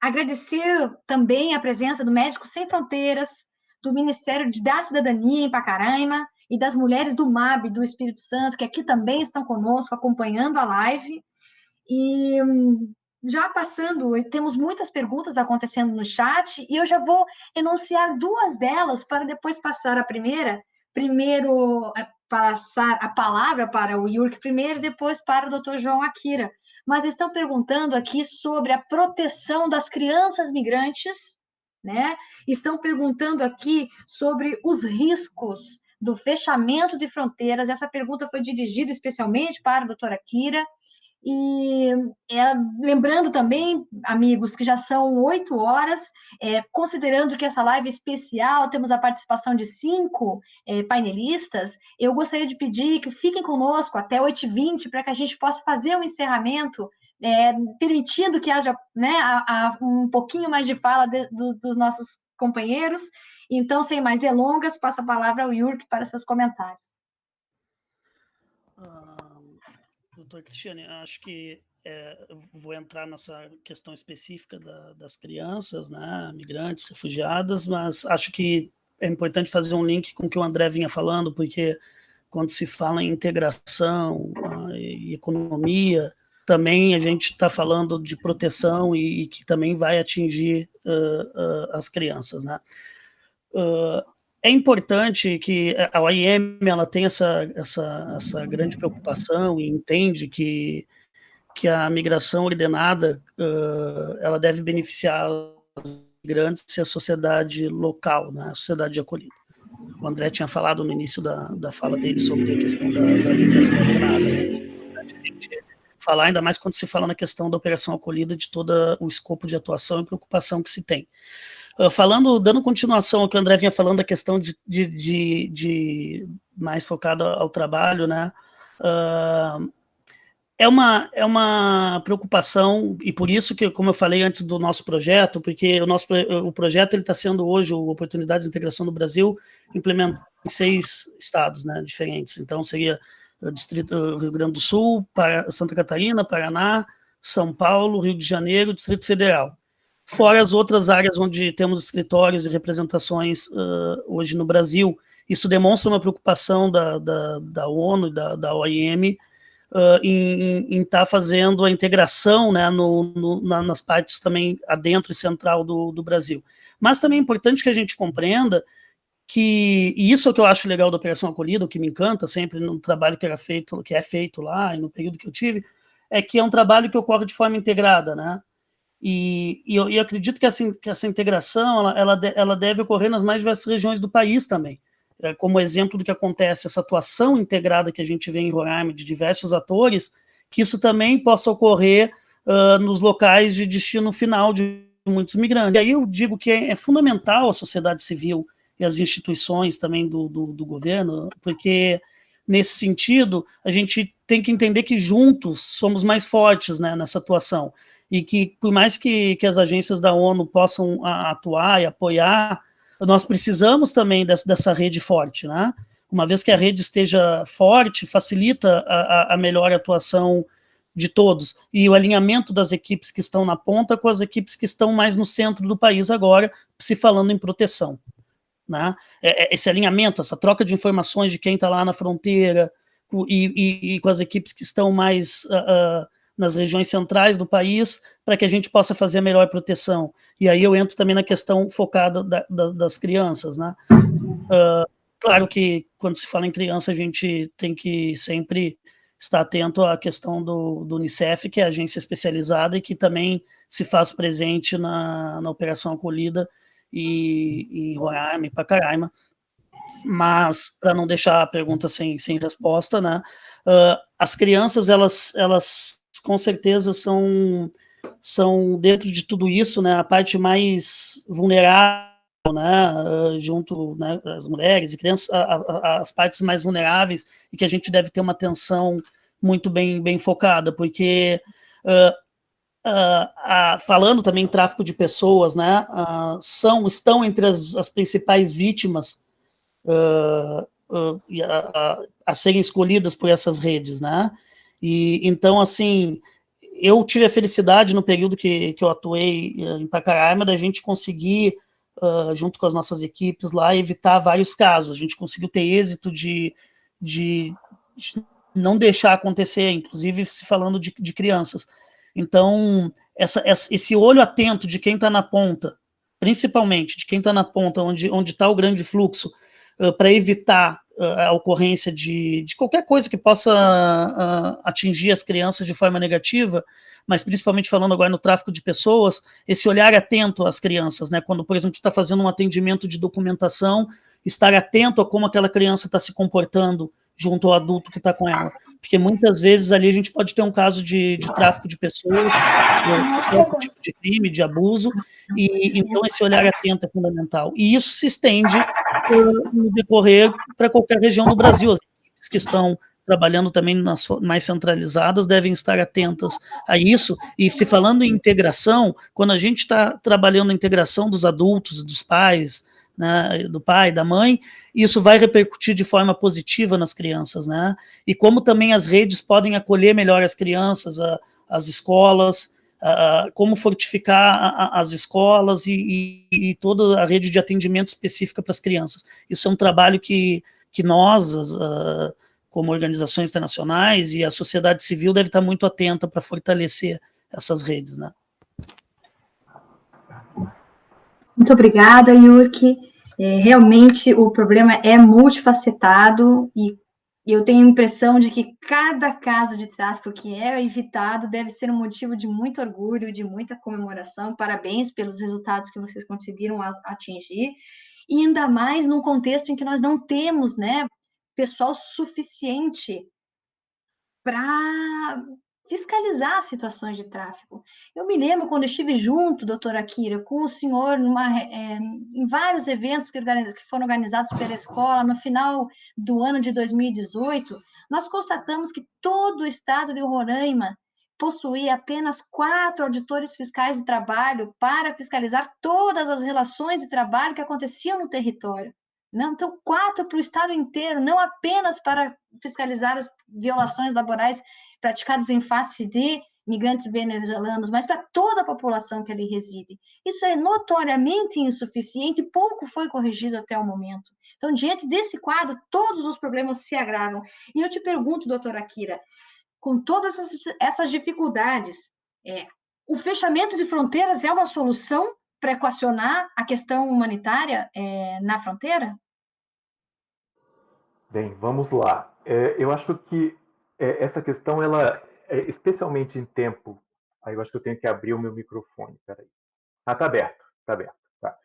agradecer também a presença do Médicos Sem Fronteiras, do Ministério da Cidadania em Pacaraima e das mulheres do MAB do Espírito Santo, que aqui também estão conosco, acompanhando a live. E já passando, temos muitas perguntas acontecendo no chat, e eu já vou enunciar duas delas para depois passar a primeira. Primeiro, passar a palavra para o Yurk primeiro, depois para o Dr. João Akira. Mas estão perguntando aqui sobre a proteção das crianças migrantes, né? Estão perguntando aqui sobre os riscos do fechamento de fronteiras. Essa pergunta foi dirigida especialmente para a doutora Akira. E lembrando também, amigos, que já são 8 horas, considerando que essa live é especial, temos a participação de 5 painelistas, eu gostaria de pedir que fiquem conosco até 8h20, para que a gente possa fazer um encerramento, permitindo que haja, né, um pouquinho mais de fala dos nossos companheiros. Então, sem mais delongas, passo a palavra ao Yurk para seus comentários. Doutor Cristiane, acho que vou entrar nessa questão específica das crianças, né, migrantes, refugiadas, mas acho que é importante fazer um link com o que o André vinha falando, porque quando se fala em integração e economia, também a gente está falando de proteção e que também vai atingir as crianças, né? É importante que a OIM ela tem essa grande preocupação e entende que a migração ordenada ela deve beneficiar os migrantes e a sociedade local, né, a sociedade de acolhida. O André tinha falado no início da fala dele sobre a questão da migração ordenada. Né? É importante a gente falar, ainda mais quando se fala na questão da operação acolhida, de todo o escopo de atuação e preocupação que se tem. Dando continuação ao que o André vinha falando, da questão de mais focada ao trabalho, né? É uma preocupação, e por isso que, como eu falei antes do nosso projeto, porque o projeto está sendo hoje, o Oportunidades de Integração do Brasil, implementado em 6 estados, né, diferentes. Então, seria o Distrito Rio Grande do Sul, Santa Catarina, Paraná, São Paulo, Rio de Janeiro, Distrito Federal. Fora as outras áreas onde temos escritórios e representações hoje no Brasil. Isso demonstra uma preocupação da ONU e da OIM em estar fazendo a integração, né, nas partes também adentro e central do Brasil. Mas também é importante que a gente compreenda que, e isso é o que eu acho legal da Operação Acolhida, o que me encanta sempre no trabalho que é feito lá e no período que eu tive, é que é um trabalho que ocorre de forma integrada, né? E eu acredito que essa integração ela deve ocorrer nas mais diversas regiões do país também. Como exemplo do que acontece, essa atuação integrada que a gente vê em Roraima de diversos atores, que isso também possa ocorrer nos locais de destino final de muitos migrantes. E aí eu digo que é fundamental a sociedade civil e as instituições também do governo, porque nesse sentido a gente tem que entender que juntos somos mais fortes, né, nessa atuação. E que, por mais que as agências da ONU possam atuar e apoiar, nós precisamos também dessa rede forte, né? Uma vez que a rede esteja forte, facilita a melhor atuação de todos. E o alinhamento das equipes que estão na ponta com as equipes que estão mais no centro do país agora, se falando em proteção. Né? Esse alinhamento, essa troca de informações de quem está lá na fronteira e com as equipes que estão mais nas regiões centrais do país, para que a gente possa fazer a melhor proteção. E aí eu entro também na questão focada das crianças, né? Claro que quando se fala em criança, a gente tem que sempre estar atento à questão do Unicef, que é a agência especializada e que também se faz presente na Operação Acolhida e em Roraima e Pacaraima. Mas, para não deixar a pergunta sem resposta, né? As crianças, elas com certeza são dentro de tudo isso, né, a parte mais vulnerável, né, junto, né, as mulheres e crianças, as partes mais vulneráveis, e que a gente deve ter uma atenção muito bem focada, porque falando também em tráfico de pessoas, né, estão entre as principais vítimas a serem escolhidas por essas redes, né? E então, assim, eu tive a felicidade no período que eu atuei em Pacaraima da gente conseguir, junto com as nossas equipes lá, evitar vários casos. A gente conseguiu ter êxito de não deixar acontecer, inclusive se falando de crianças. Então, esse olho atento de quem está na ponta, principalmente de quem está na ponta, onde está o grande fluxo, para evitar a ocorrência de qualquer coisa que possa atingir as crianças de forma negativa, mas principalmente falando agora no tráfico de pessoas, esse olhar atento às crianças, né? Quando, por exemplo, está fazendo um atendimento de documentação, estar atento a como aquela criança está se comportando junto ao adulto que está com ela. Porque muitas vezes ali a gente pode ter um caso de tráfico de pessoas, qualquer tipo de crime, de abuso, e então esse olhar atento é fundamental. E isso se estende no decorrer para qualquer região do Brasil. As equipes que estão trabalhando também mais centralizadas devem estar atentas a isso. E se falando em integração, quando a gente está trabalhando a integração dos adultos, dos pais, né, do pai, da mãe, isso vai repercutir de forma positiva nas crianças, né? E como também as redes podem acolher melhor as crianças, as escolas, como fortificar as escolas e toda a rede de atendimento específica para as crianças. Isso é um trabalho que nós, como organizações internacionais e a sociedade civil, deve estar muito atenta para fortalecer essas redes, né? Muito obrigada, Yurki. Realmente o problema é multifacetado e eu tenho a impressão de que cada caso de tráfico que é evitado deve ser um motivo de muito orgulho, de muita comemoração. Parabéns pelos resultados que vocês conseguiram atingir. E ainda mais num contexto em que nós não temos, né, pessoal suficiente para fiscalizar situações de tráfico. Eu me lembro quando eu estive junto, doutora Kira, com o senhor em vários eventos que foram organizados pela escola no final do ano de 2018, nós constatamos que todo o estado de Roraima possuía apenas 4 auditores fiscais de trabalho para fiscalizar todas as relações de trabalho que aconteciam no território. Não, então, 4 para o estado inteiro, não apenas para fiscalizar as violações laborais praticadas em face de migrantes venezuelanos, mas para toda a população que ali reside. Isso é notoriamente insuficiente e pouco foi corrigido até o momento. Então, diante desse quadro, todos os problemas se agravam. E eu te pergunto, doutora Kira, com todas essas dificuldades, o fechamento de fronteiras é uma solução para equacionar a questão humanitária na fronteira? Bem, vamos lá. Eu acho que essa questão, ela, especialmente em tempo... Aí eu acho que eu tenho que abrir o meu microfone, peraí. Tá aberto, tá aberto. Tá.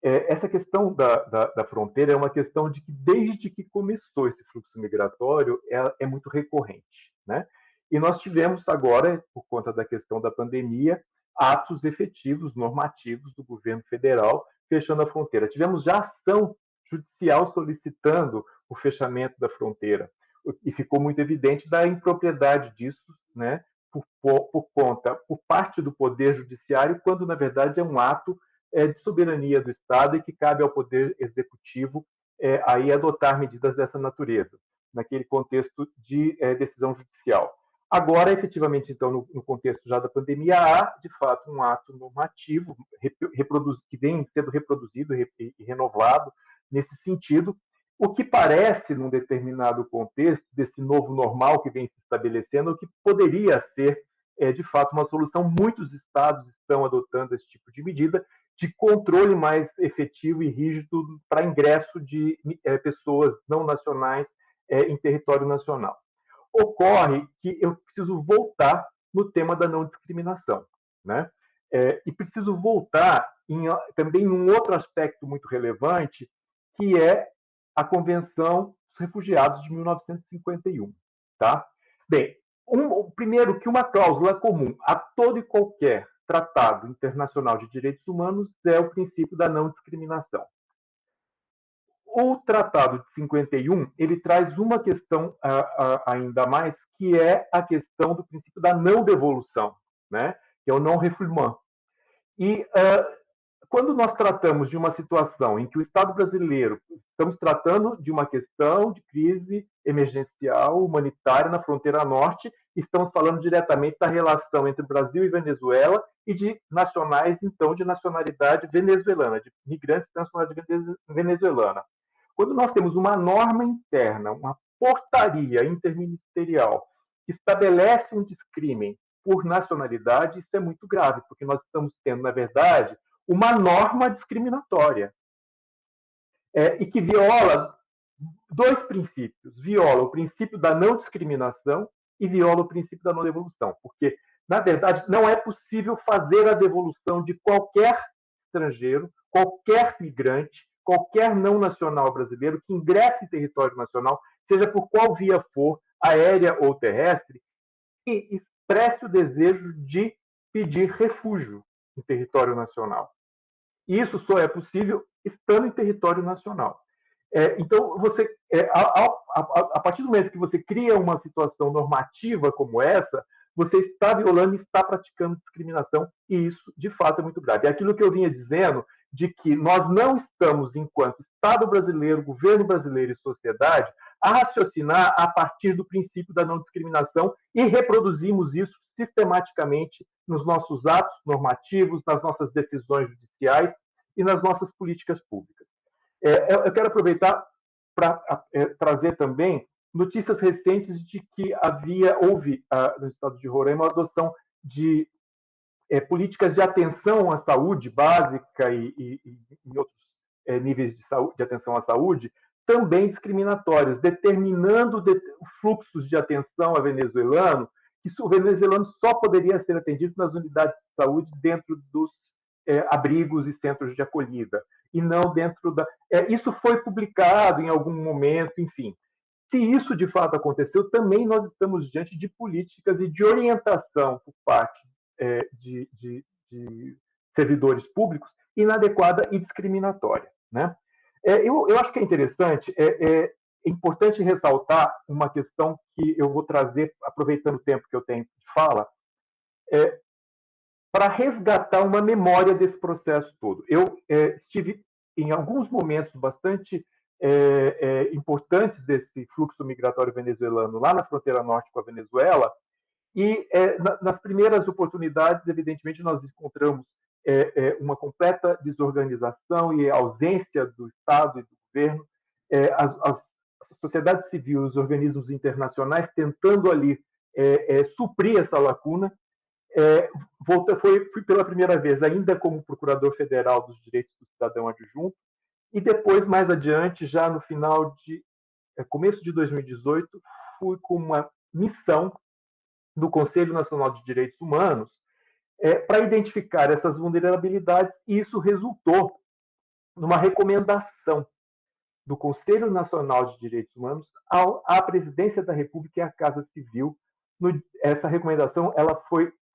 Essa questão da fronteira é uma questão de que, desde que começou esse fluxo migratório, é muito recorrente, né? E nós tivemos agora, por conta da questão da pandemia, atos efetivos, normativos do governo federal fechando a fronteira. Tivemos já ação judicial solicitando o fechamento da fronteira, e ficou muito evidente da impropriedade disso, né? Por parte do Poder Judiciário, quando, na verdade, é um ato de soberania do Estado e que cabe ao Poder Executivo aí adotar medidas dessa natureza, naquele contexto de decisão judicial. Agora, efetivamente, então, no contexto já da pandemia, há, de fato, um ato normativo que vem sendo reproduzido e renovado nesse sentido, o que parece, num determinado contexto, desse novo normal que vem se estabelecendo, o que poderia ser, de fato, uma solução. Muitos estados estão adotando esse tipo de medida, de controle mais efetivo e rígido para ingresso de pessoas não nacionais em território nacional. Ocorre que eu preciso voltar no tema da não discriminação, né? E preciso voltar também em um outro aspecto muito relevante, que é a Convenção dos Refugiados de 1951. Tá? Bem, primeiro que uma cláusula comum a todo e qualquer tratado internacional de direitos humanos é o princípio da não discriminação. O Tratado de 51, ele traz uma questão ainda mais, que é a questão do princípio da não devolução né? Que é o non-refoulement. E quando nós tratamos de uma situação em que o Estado brasileiro, estamos tratando de uma questão de crise emergencial humanitária na fronteira norte, estamos falando diretamente da relação entre Brasil e Venezuela e de nacionais, então, de nacionalidade venezuelana, de migrantes de nacionalidade venezuelana. Quando nós temos uma norma interna, uma portaria interministerial que estabelece um discrimen por nacionalidade, isso é muito grave, porque nós estamos tendo, na verdade, uma norma discriminatória e que viola dois princípios. Viola o princípio da não discriminação e viola o princípio da não devolução, porque, na verdade, não é possível fazer a devolução de qualquer estrangeiro, qualquer migrante, qualquer não nacional brasileiro que ingresse em território nacional, seja por qual via for, aérea ou terrestre, e expresse o desejo de pedir refúgio em território nacional. E isso só é possível estando em território nacional. Então, você, a partir do momento que você cria uma situação normativa como essa, você está violando e está praticando discriminação, e isso, de fato, é muito grave. É aquilo que eu vinha dizendo, de que nós não estamos, enquanto Estado brasileiro, governo brasileiro e sociedade, a raciocinar a partir do princípio da não discriminação e reproduzimos isso sistematicamente nos nossos atos normativos, nas nossas decisões judiciais e nas nossas políticas públicas. Eu quero aproveitar para trazer também notícias recentes de que houve no estado de Roraima a adoção de políticas de atenção à saúde básica e outros níveis de atenção à saúde também discriminatórios, determinando fluxos de atenção a venezuelano, que o venezuelano só poderia ser atendido nas unidades de saúde dentro dos abrigos e centros de acolhida, e não dentro da... Isso foi publicado em algum momento, enfim. Se isso de fato aconteceu, também nós estamos diante de políticas e de orientação por parte de servidores públicos inadequada e discriminatória, né? Eu acho que é interessante, é importante ressaltar uma questão que eu vou trazer, aproveitando o tempo que eu tenho de fala, para resgatar uma memória desse processo todo. Eu estive em alguns momentos bastante importantes desse fluxo migratório venezuelano lá na fronteira norte com a Venezuela, e nas primeiras oportunidades, evidentemente, nós encontramos uma completa desorganização e ausência do Estado e do governo, a sociedade civil, os organismos internacionais tentando ali suprir essa lacuna. Fui pela primeira vez ainda como procurador federal dos direitos do cidadão adjunto, e depois, mais adiante, já no começo de 2018, fui com uma missão do Conselho Nacional de Direitos Humanos para identificar essas vulnerabilidades, e isso resultou numa recomendação do Conselho Nacional de Direitos Humanos à Presidência da República e à Casa Civil. Essa recomendação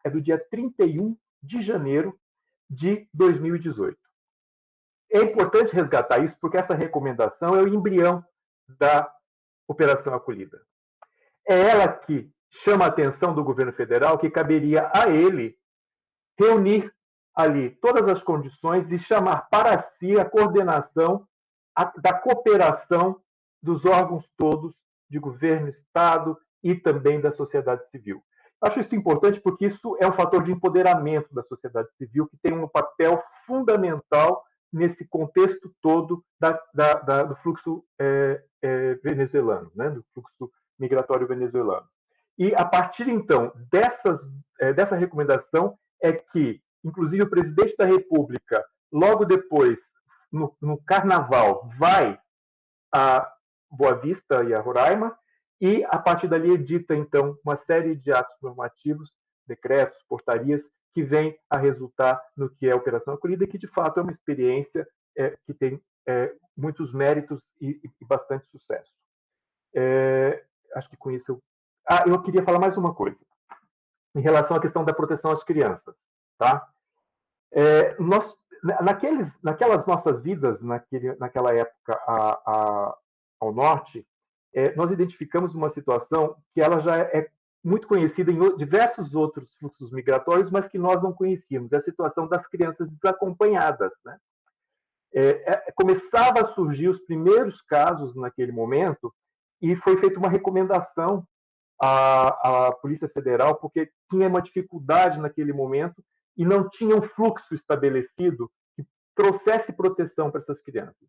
é do dia 31 de janeiro de 2018. É importante resgatar isso, porque essa recomendação é o embrião da Operação Acolhida. É ela que chama a atenção do governo federal que caberia a ele reunir ali todas as condições e chamar para si a coordenação da cooperação dos órgãos todos de governo, Estado e também da sociedade civil. Acho isso importante porque isso é um fator de empoderamento da sociedade civil que tem um papel fundamental nesse contexto todo do fluxo venezuelano, né, do fluxo migratório venezuelano. E, a partir, então, dessa recomendação é que, inclusive, o presidente da República, logo depois, no Carnaval, vai a Boa Vista e a Roraima, e, a partir dali, edita, então, uma série de atos normativos, decretos, portarias, que vêm a resultar no que é a Operação Acolhida, que, de fato, é uma experiência que tem muitos méritos e bastante sucesso. Acho que com isso eu queria falar mais uma coisa em relação à questão da proteção às crianças, tá? Naquelas nossas vidas, naquela época ao norte, nós identificamos uma situação que ela já é muito conhecida em diversos outros fluxos migratórios, mas que nós não conhecíamos, é a situação das crianças desacompanhadas, né? Começava a surgir os primeiros casos naquele momento e foi feita uma recomendação à Polícia Federal, porque tinha uma dificuldade naquele momento e não tinha um fluxo estabelecido que trouxesse proteção para essas crianças.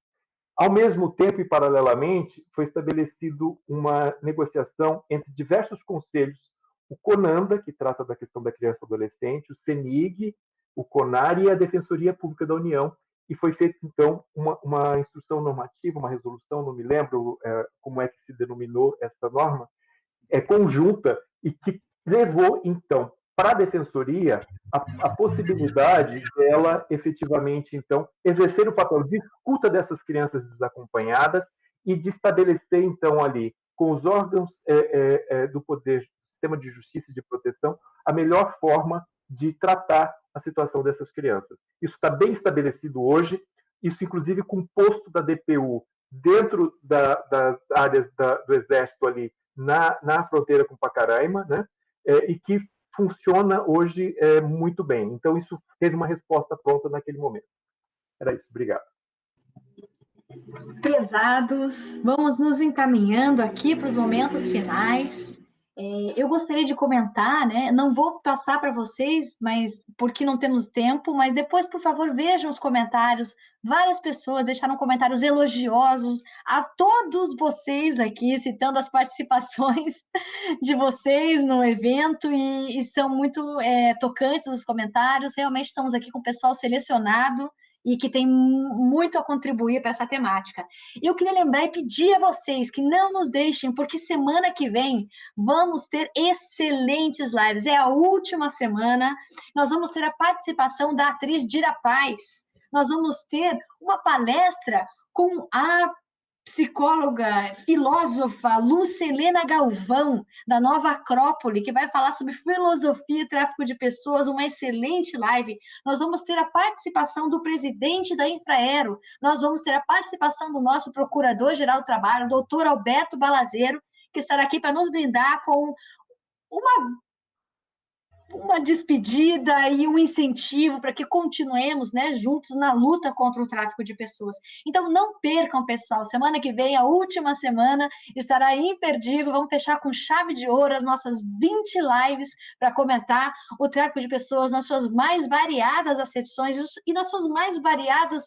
Ao mesmo tempo e paralelamente, foi estabelecido uma negociação entre diversos conselhos, o CONANDA, que trata da questão da criança e adolescente, o CENIG, o CONAR e a Defensoria Pública da União, e foi feita, então, uma instrução normativa, uma resolução, não me lembro como é que se denominou essa norma, conjunta, e que levou, então, para a Defensoria a possibilidade dela, efetivamente, então, exercer o papel de escuta dessas crianças desacompanhadas e de estabelecer, então, ali, com os órgãos do poder, sistema de justiça e de proteção, a melhor forma de tratar a situação dessas crianças. Isso está bem estabelecido hoje, isso, inclusive, com o posto da DPU dentro das áreas do Exército ali, na fronteira com Pacaraima, né? E que funciona hoje muito bem. Então, isso teve uma resposta pronta naquele momento. Era isso, obrigado. Prezados, vamos nos encaminhando aqui para os momentos finais. Eu gostaria de comentar, né? Não vou passar para vocês, mas porque não temos tempo, mas depois, por favor, vejam os comentários. Várias pessoas deixaram comentários elogiosos a todos vocês aqui, citando as participações de vocês no evento, e são muito tocantes os comentários. Realmente estamos aqui com o pessoal selecionado e que tem muito a contribuir para essa temática. Eu queria lembrar e pedir a vocês que não nos deixem, porque semana que vem vamos ter excelentes lives. É a última semana, nós vamos ter a participação da atriz Dira Paz. Nós vamos ter uma palestra com a psicóloga, filósofa Lucelena Galvão, da Nova Acrópole, que vai falar sobre filosofia e tráfico de pessoas, uma excelente live. Nós vamos ter a participação do presidente da Infraero, nós vamos ter a participação do nosso procurador-geral do trabalho, doutor Alberto Balazeiro, que estará aqui para nos brindar com uma despedida e um incentivo para que continuemos, né, juntos na luta contra o tráfico de pessoas. Então, não percam, pessoal. Semana que vem, a última semana, estará imperdível. Vamos fechar com chave de ouro as nossas 20 lives para comentar o tráfico de pessoas nas suas mais variadas acepções e nas suas mais variadas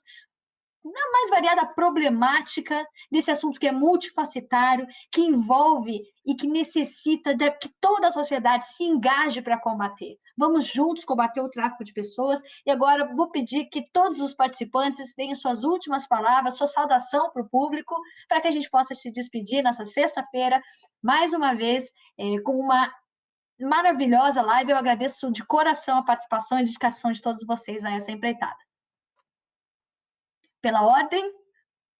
na mais variada problemática desse assunto que é multifacetário, que envolve e que necessita que toda a sociedade se engaje para combater. Vamos juntos combater o tráfico de pessoas. E agora vou pedir que todos os participantes deem suas últimas palavras, sua saudação para o público, para que a gente possa se despedir nessa sexta-feira, mais uma vez, com uma maravilhosa live. Eu agradeço de coração a participação e a dedicação de todos vocês a essa empreitada. Pela ordem,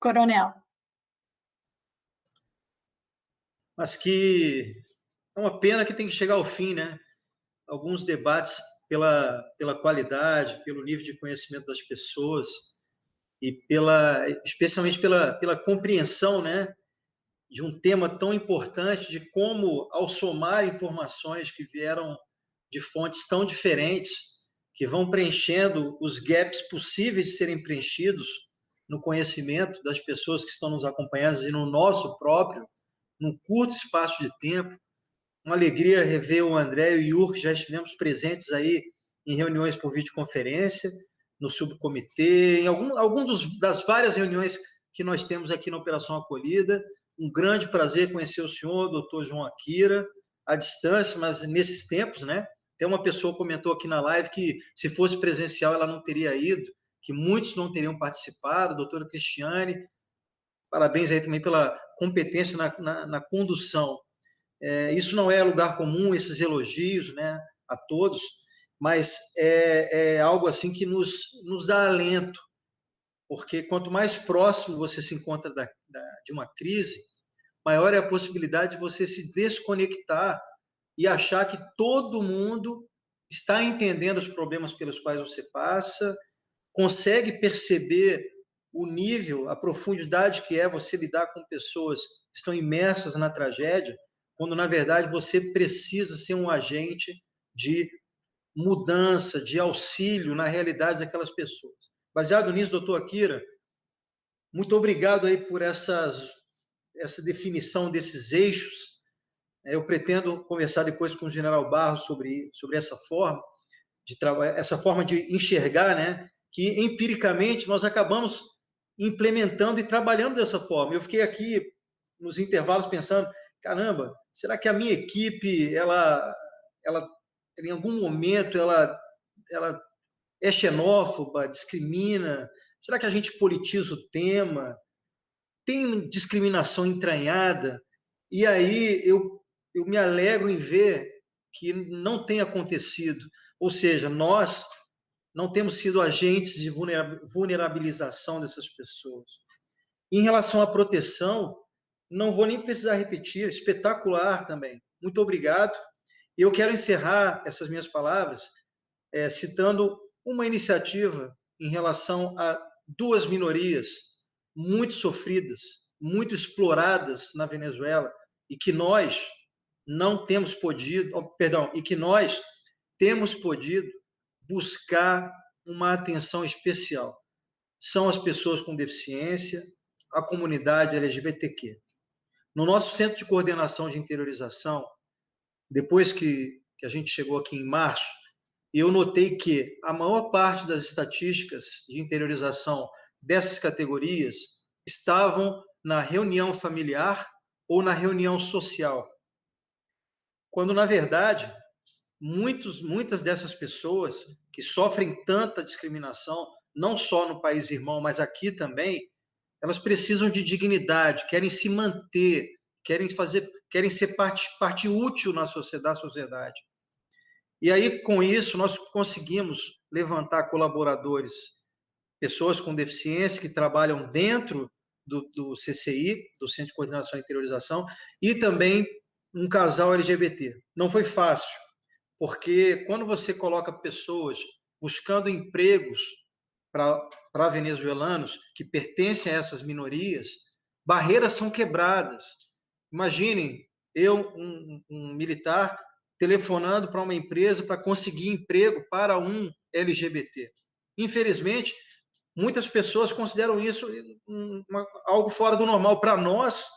Coronel. Mas que é uma pena que tem que chegar ao fim, né? Alguns debates pela qualidade, pelo nível de conhecimento das pessoas e especialmente pela compreensão, né, de um tema tão importante, de como, ao somar informações que vieram de fontes tão diferentes, que vão preenchendo os gaps possíveis de serem preenchidos no conhecimento das pessoas que estão nos acompanhando e no nosso próprio, num curto espaço de tempo. Uma alegria rever o André e o Iur, que já estivemos presentes aí em reuniões por videoconferência, no subcomitê, em algum das várias reuniões que nós temos aqui na Operação Acolhida. Um grande prazer conhecer o senhor, doutor João Akira, à distância, mas nesses tempos, né? Até uma pessoa comentou aqui na live que, se fosse presencial, ela não teria ido, que muitos não teriam participado. A doutora Cristiane, parabéns aí também pela competência na condução. Isso não é lugar comum, esses elogios, né, a todos, mas é algo assim que nos dá alento, porque quanto mais próximo você se encontra de uma crise, maior é a possibilidade de você se desconectar e achar que todo mundo está entendendo os problemas pelos quais você passa, consegue perceber o nível, a profundidade que é você lidar com pessoas que estão imersas na tragédia, quando, na verdade, você precisa ser um agente de mudança, de auxílio na realidade daquelas pessoas. Baseado nisso, doutor Akira, muito obrigado aí por essa definição desses eixos. Eu pretendo conversar depois com o general Barros sobre essa forma de enxergar, né, que empiricamente nós acabamos implementando e trabalhando dessa forma. Eu fiquei aqui nos intervalos pensando, caramba, será que a minha equipe, ela em algum momento, ela é xenófoba, discrimina? Será que a gente politiza o tema? Tem discriminação entranhada? E aí eu me alegro em ver que não tem acontecido. Ou seja, nós não temos sido agentes de vulnerabilização dessas pessoas. Em relação à proteção, não vou nem precisar repetir, espetacular também. Muito obrigado. Eu quero encerrar essas minhas palavras citando uma iniciativa em relação a duas minorias muito sofridas, muito exploradas na Venezuela, e que nós não temos podido, e que nós temos podido buscar uma atenção especial. São as pessoas com deficiência, a comunidade LGBTQ. No nosso Centro de Coordenação de Interiorização, depois que a gente chegou aqui em março, eu notei que a maior parte das estatísticas de interiorização dessas categorias estavam na reunião familiar ou na reunião social. Quando, na verdade, muitas dessas pessoas que sofrem tanta discriminação, não só no país irmão, mas aqui também, elas precisam de dignidade, querem se manter, querem ser parte útil na sociedade. E aí, com isso, nós conseguimos levantar colaboradores, pessoas com deficiência que trabalham dentro do CCI, do Centro de Coordenação e Interiorização, e também um casal LGBT. Não foi fácil, porque quando você coloca pessoas buscando empregos para venezuelanos que pertencem a essas minorias, barreiras são quebradas. Imaginem, eu, um militar, telefonando para uma empresa para conseguir emprego para um LGBT. Infelizmente, muitas pessoas consideram isso algo fora do normal. Para nós,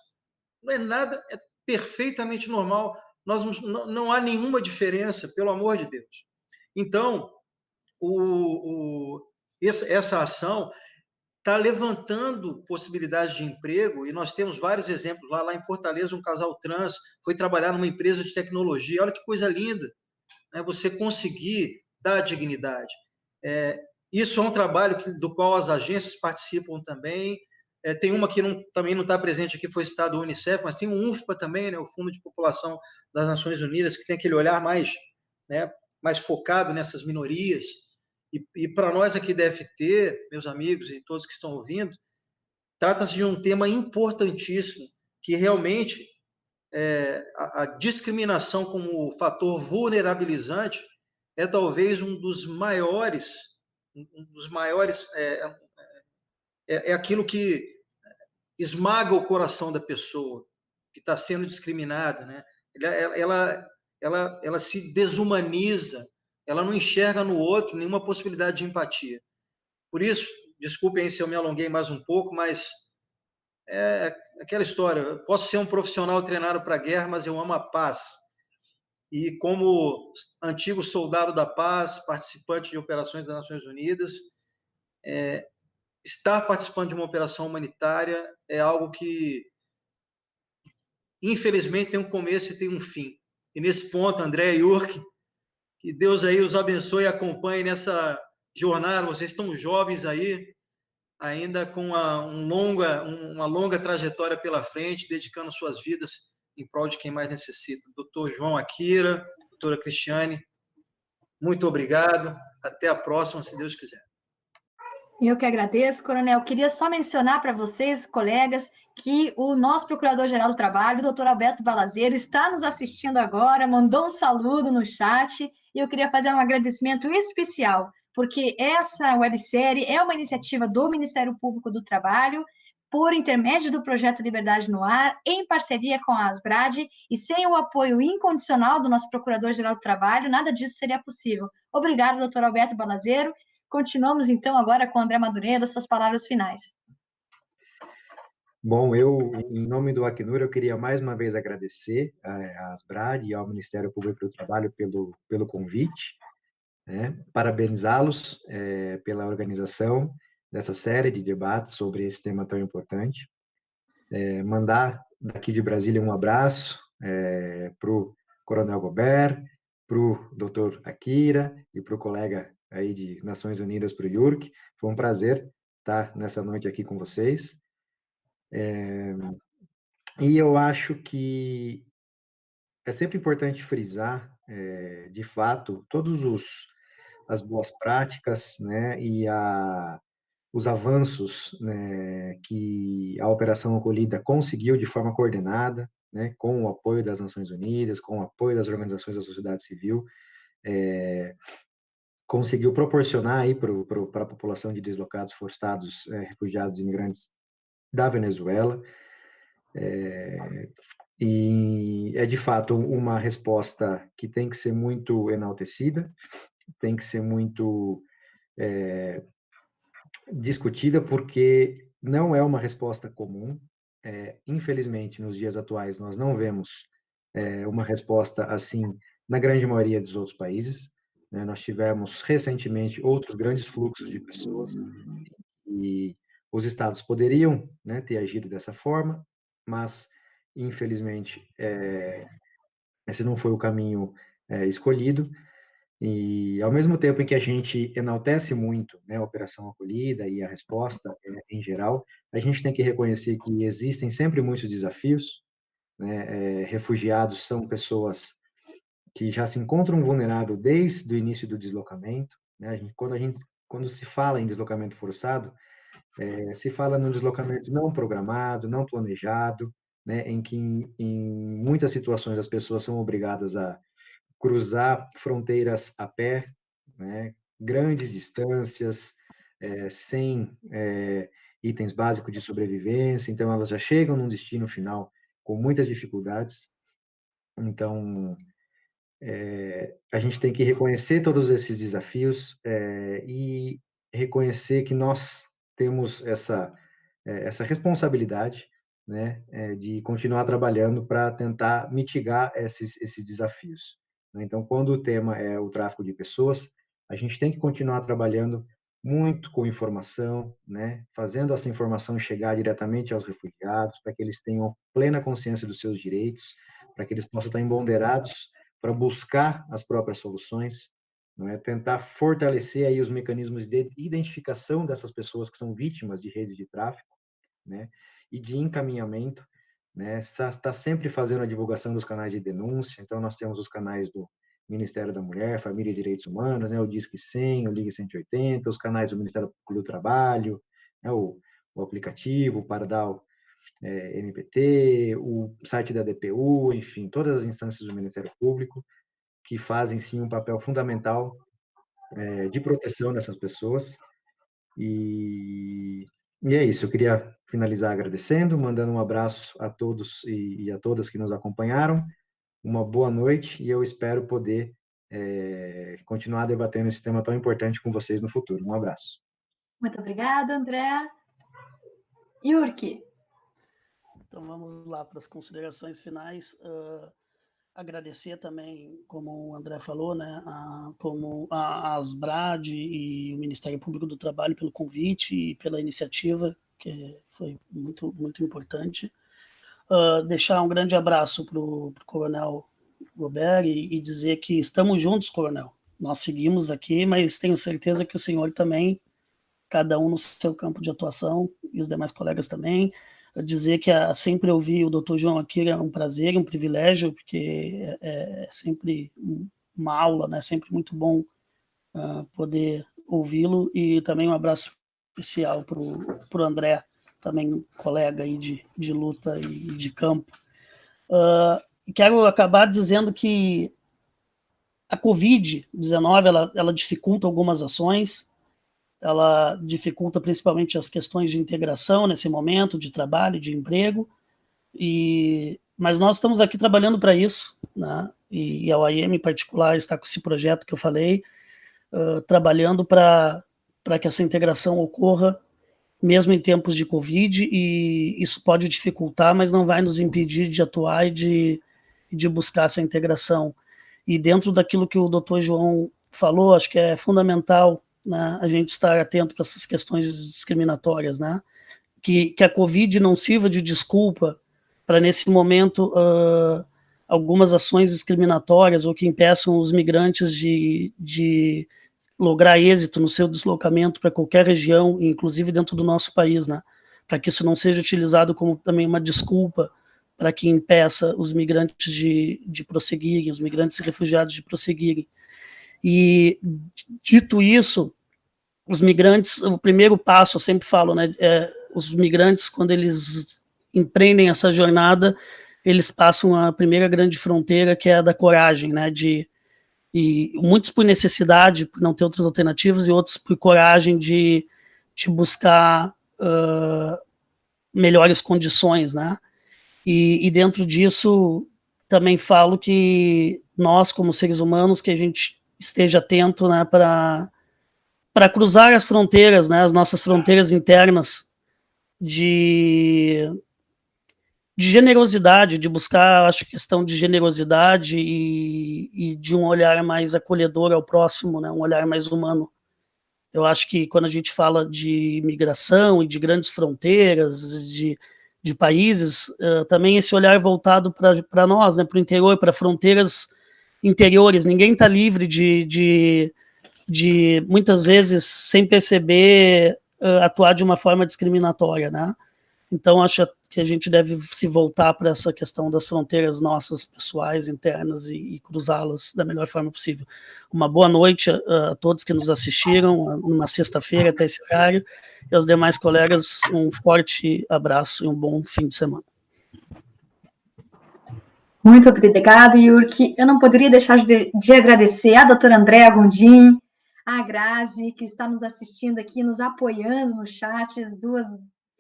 não é nada, é perfeitamente normal. Não há nenhuma diferença, pelo amor de Deus. Então, essa ação está levantando possibilidades de emprego, e nós temos vários exemplos. Lá em Fortaleza, um casal trans foi trabalhar numa empresa de tecnologia. Olha que coisa linda, né? Você conseguir dar dignidade. Isso é um trabalho do qual as agências participam também. Tem uma que também não está presente aqui, foi citado o Unicef, mas tem o UNFPA também, né, o Fundo de População das Nações Unidas, que tem aquele olhar mais focado nessas minorias. E para nós aqui da FT, meus amigos e todos que estão ouvindo, trata-se de um tema importantíssimo, que realmente a discriminação como fator vulnerabilizante é talvez um dos maiores é aquilo que esmaga o coração da pessoa que está sendo discriminada, né? Ela se desumaniza, ela não enxerga no outro nenhuma possibilidade de empatia. Por isso, desculpem se eu me alonguei mais um pouco, mas é aquela história, eu posso ser um profissional treinado para a guerra, mas eu amo a paz. E como antigo soldado da paz, participante de operações das Nações Unidas, estar participando de uma operação humanitária é algo que, infelizmente, tem um começo e tem um fim. E nesse ponto, André e Jurk, que Deus aí os abençoe e acompanhe nessa jornada. Vocês estão jovens aí, ainda com uma longa trajetória pela frente, dedicando suas vidas em prol de quem mais necessita. Doutor João Akira, doutora Cristiane, muito obrigado. Até a próxima, se Deus quiser. Eu que agradeço, Coronel. Queria só mencionar para vocês, colegas, que o nosso Procurador-Geral do Trabalho, o doutor Alberto Balazeiro, está nos assistindo agora, mandou um saludo no chat, e eu queria fazer um agradecimento especial, porque essa websérie é uma iniciativa do Ministério Público do Trabalho, por intermédio do Projeto Liberdade no Ar, em parceria com a Asbrad, e sem o apoio incondicional do nosso Procurador-Geral do Trabalho, nada disso seria possível. Obrigada, doutor Alberto Balazero. Continuamos, então, agora com o André Madureira, suas palavras finais. Bom, em nome do Acnur, eu queria mais uma vez agradecer à Asbrad e ao Ministério Público do Trabalho pelo convite, né? Parabenizá-los pela organização dessa série de debates sobre esse tema tão importante. Mandar daqui de Brasília um abraço para o Coronel Gobert, para o doutor Akira e para o colega aí de Nações Unidas, para o Yurk. Foi um prazer estar nessa noite aqui com vocês. E eu acho que é sempre importante frisar, de fato, as boas práticas, né, e os avanços, né, que a Operação Acolhida conseguiu de forma coordenada, né, com o apoio das Nações Unidas, com o apoio das organizações da sociedade civil, conseguiu proporcionar aí para a população de deslocados, forçados, refugiados e imigrantes da Venezuela. E é, de fato, uma resposta que tem que ser muito enaltecida, tem que ser muito discutida, porque não é uma resposta comum. Infelizmente, nos dias atuais, nós não vemos uma resposta assim na grande maioria dos outros países, né? Nós tivemos recentemente outros grandes fluxos de pessoas e os estados poderiam, né, ter agido dessa forma, mas infelizmente esse não foi o caminho escolhido. E, ao mesmo tempo em que a gente enaltece muito, né, a Operação Acolhida e a resposta em geral, a gente tem que reconhecer que existem sempre muitos desafios, né? Refugiados são pessoas que já se encontram vulneráveis desde o início do deslocamento, né? Quando se fala em deslocamento forçado, se fala num deslocamento não programado, não planejado, né, em que em muitas situações as pessoas são obrigadas a cruzar fronteiras a pé, né, grandes distâncias, sem itens básicos de sobrevivência, então elas já chegam num destino final com muitas dificuldades. Então, a gente tem que reconhecer todos esses desafios e reconhecer que nós temos essa responsabilidade, né, de continuar trabalhando para tentar mitigar esses desafios. Então, quando o tema é o tráfico de pessoas, a gente tem que continuar trabalhando muito com informação, né, fazendo essa informação chegar diretamente aos refugiados, para que eles tenham plena consciência dos seus direitos, para que eles possam estar empoderados para buscar as próprias soluções, não é? Tentar fortalecer aí os mecanismos de identificação dessas pessoas que são vítimas de redes de tráfico, né? E de encaminhamento, né? Está sempre fazendo a divulgação dos canais de denúncia. Então nós temos os canais do Ministério da Mulher, Família e Direitos Humanos, né? O Disque 100, o Ligue 180, os canais do Ministério Público do Trabalho, né? O aplicativo para dar o MPT, o site da DPU, enfim, todas as instâncias do Ministério Público que fazem, sim, um papel fundamental de proteção dessas pessoas. E é isso, eu queria finalizar agradecendo, mandando um abraço a todos e a todas que nos acompanharam, uma boa noite, e eu espero poder continuar debatendo esse tema tão importante com vocês no futuro. Um abraço. Muito obrigada, André. Yurki. Então vamos lá para as considerações finais. Agradecer também, como o André falou, né, como a Asbrad e o Ministério Público do Trabalho pelo convite e pela iniciativa, que foi muito, muito importante. Deixar um grande abraço para o Coronel Gobert e dizer que estamos juntos, Coronel. Nós seguimos aqui, mas tenho certeza que o senhor também, cada um no seu campo de atuação, e os demais colegas também, dizer que sempre ouvir o Dr. João Akira é um prazer, um privilégio, porque é sempre uma aula, né? Sempre muito bom poder ouvi-lo, e também um abraço especial para o André, também colega aí de luta e de campo. Quero acabar dizendo que a Covid-19 ela dificulta algumas ações, ela dificulta principalmente as questões de integração nesse momento, de trabalho, de emprego, mas nós estamos aqui trabalhando para isso, né? E a OIM em particular está com esse projeto que eu falei, trabalhando para que essa integração ocorra mesmo em tempos de Covid, e isso pode dificultar, mas não vai nos impedir de atuar e de buscar essa integração. E dentro daquilo que o doutor João falou, acho que é fundamental, né, a gente estar atento para essas questões discriminatórias, né? Que a Covid não sirva de desculpa para, nesse momento, algumas ações discriminatórias ou que impeçam os migrantes de lograr êxito no seu deslocamento para qualquer região, inclusive dentro do nosso país, né? Para que isso não seja utilizado como também uma desculpa para que impeça os migrantes de prosseguirem, os migrantes e refugiados de prosseguirem. E, dito isso, os migrantes, o primeiro passo, eu sempre falo, né, os migrantes, quando eles empreendem essa jornada, eles passam a primeira grande fronteira, que é a da coragem, né, e muitos por necessidade, por não ter outras alternativas, e outros por coragem de buscar melhores condições, né? E dentro disso, também falo que nós, como seres humanos, que a gente esteja atento, né, para cruzar as fronteiras, né, as nossas fronteiras internas, de generosidade, de buscar, acho, questão de generosidade e de um olhar mais acolhedor ao próximo, né, um olhar mais humano. Eu acho que quando a gente fala de migração e de grandes fronteiras, de países, também esse olhar voltado para nós, né, para o interior, para fronteiras interiores. Ninguém está livre de muitas vezes, sem perceber, atuar de uma forma discriminatória, né? Então, acho que a gente deve se voltar para essa questão das fronteiras nossas, pessoais, internas, e cruzá-las da melhor forma possível. Uma boa noite a todos que nos assistiram, numa sexta-feira até esse horário, e aos demais colegas, um forte abraço e um bom fim de semana. Muito obrigada, Yurki. Eu não poderia deixar de agradecer a doutora Andréa Gondim, a Grazi, que está nos assistindo aqui, nos apoiando no chat, as duas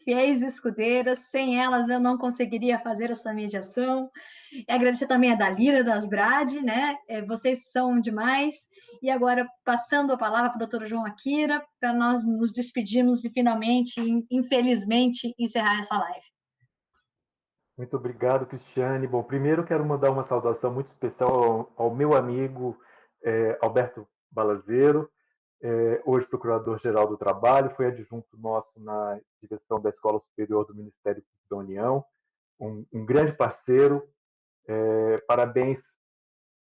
fiéis escudeiras. Sem elas, eu não conseguiria fazer essa mediação. E agradecer também a Dalira das Brade, né? Vocês são demais. E agora, passando a palavra para o doutor João Akira, para nós nos despedirmos e finalmente, infelizmente, encerrar essa live. Muito obrigado, Cristiane. Bom, primeiro quero mandar uma saudação muito especial ao meu amigo Alberto Balazeiro, hoje Procurador-Geral do Trabalho, foi adjunto nosso na direção da Escola Superior do Ministério Público da União, um grande parceiro. Parabéns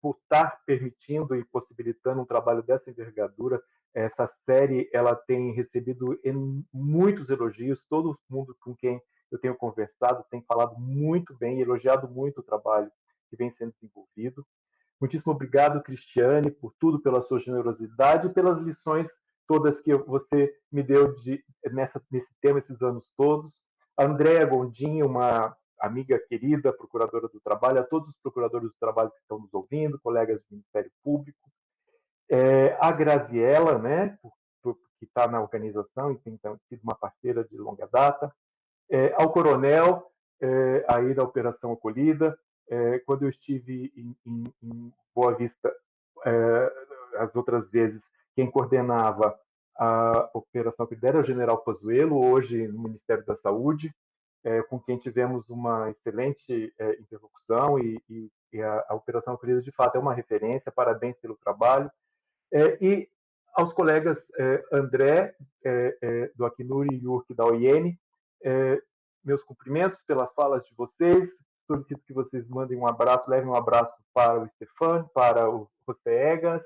por estar permitindo e possibilitando um trabalho dessa envergadura. Essa série ela tem recebido muitos elogios, todo mundo com quem eu tenho conversado tem falado muito bem, elogiado muito o trabalho que vem sendo desenvolvido. Muitíssimo obrigado, Cristiane, por tudo, pela sua generosidade e pelas lições todas que você me deu nesse tema esses anos todos. A Andréa Gondim, uma amiga querida, procuradora do trabalho, a todos os procuradores do trabalho que estão nos ouvindo, colegas do Ministério Público. A Graziella, né, que está na organização e tem sido uma parceira de longa data. Ao Coronel, aí da Operação Acolhida. Quando eu estive em Boa Vista, as outras vezes, quem coordenava a Operação Acolhida era o General Pazuello, hoje no Ministério da Saúde, com quem tivemos uma excelente interlocução, e a Operação Acolhida, de fato, é uma referência. Parabéns pelo trabalho. E aos colegas André, do Acnur, e Yurki, da OIM, meus cumprimentos pelas falas de vocês. Solicito que vocês mandem um abraço, levem um abraço para o Stefan, para o José Egas,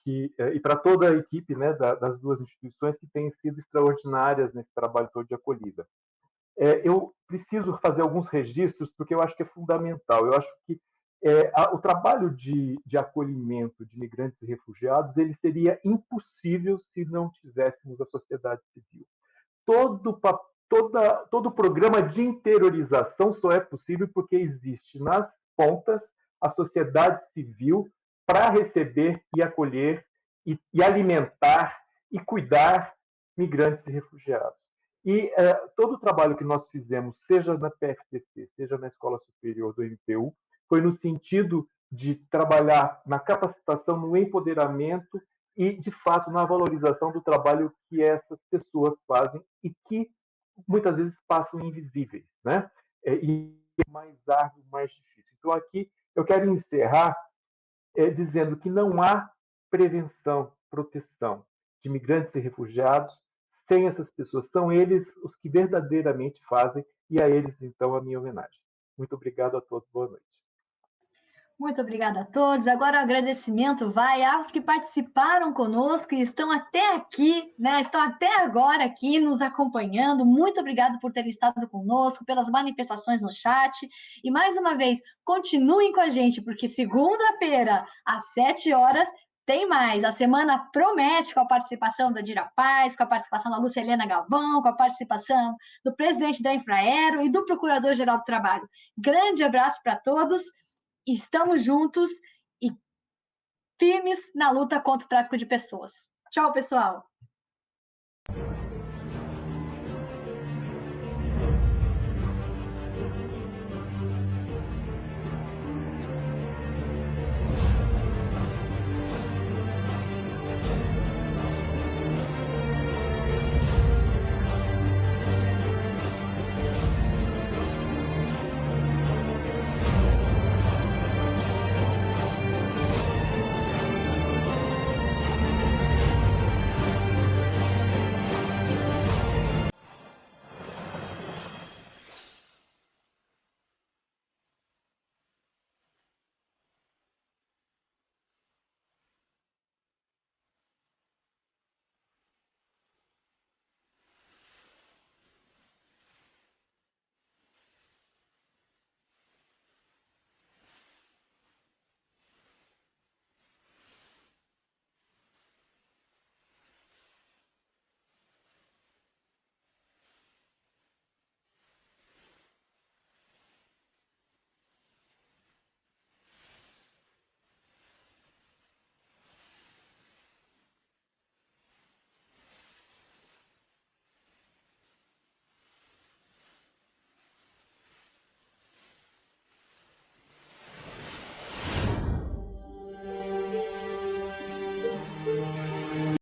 e para toda a equipe, né, das duas instituições, que têm sido extraordinárias nesse trabalho todo de acolhida. Eu preciso fazer alguns registros, porque eu acho que é fundamental. Eu acho que o trabalho de acolhimento de migrantes e refugiados ele seria impossível se não tivéssemos a sociedade civil. Todo o programa de interiorização só é possível porque existe nas pontas a sociedade civil para receber e acolher e alimentar e cuidar migrantes e refugiados. E todo o trabalho que nós fizemos, seja na PFTC, seja na Escola Superior do MPU, foi no sentido de trabalhar na capacitação, no empoderamento e, de fato, na valorização do trabalho que essas pessoas fazem e que muitas vezes passam invisíveis, né? E é mais árduo, mais difícil. Então, aqui eu quero encerrar dizendo que não há prevenção, proteção de migrantes e refugiados sem essas pessoas. São eles os que verdadeiramente fazem, e a eles, então, a minha homenagem. Muito obrigado a todos. Boa noite. Muito obrigada a todos. Agora o agradecimento vai aos que participaram conosco e estão até aqui, né? Estão até agora aqui nos acompanhando. Muito obrigado por terem estado conosco, pelas manifestações no chat. E mais uma vez, continuem com a gente, porque segunda-feira, às 7 horas, tem mais. A semana promete, com a participação da Dira Paz, com a participação da Lúcia Helena Galvão, com a participação do presidente da Infraero e do Procurador-Geral do Trabalho. Grande abraço para todos. Estamos juntos e firmes na luta contra o tráfico de pessoas. Tchau, pessoal!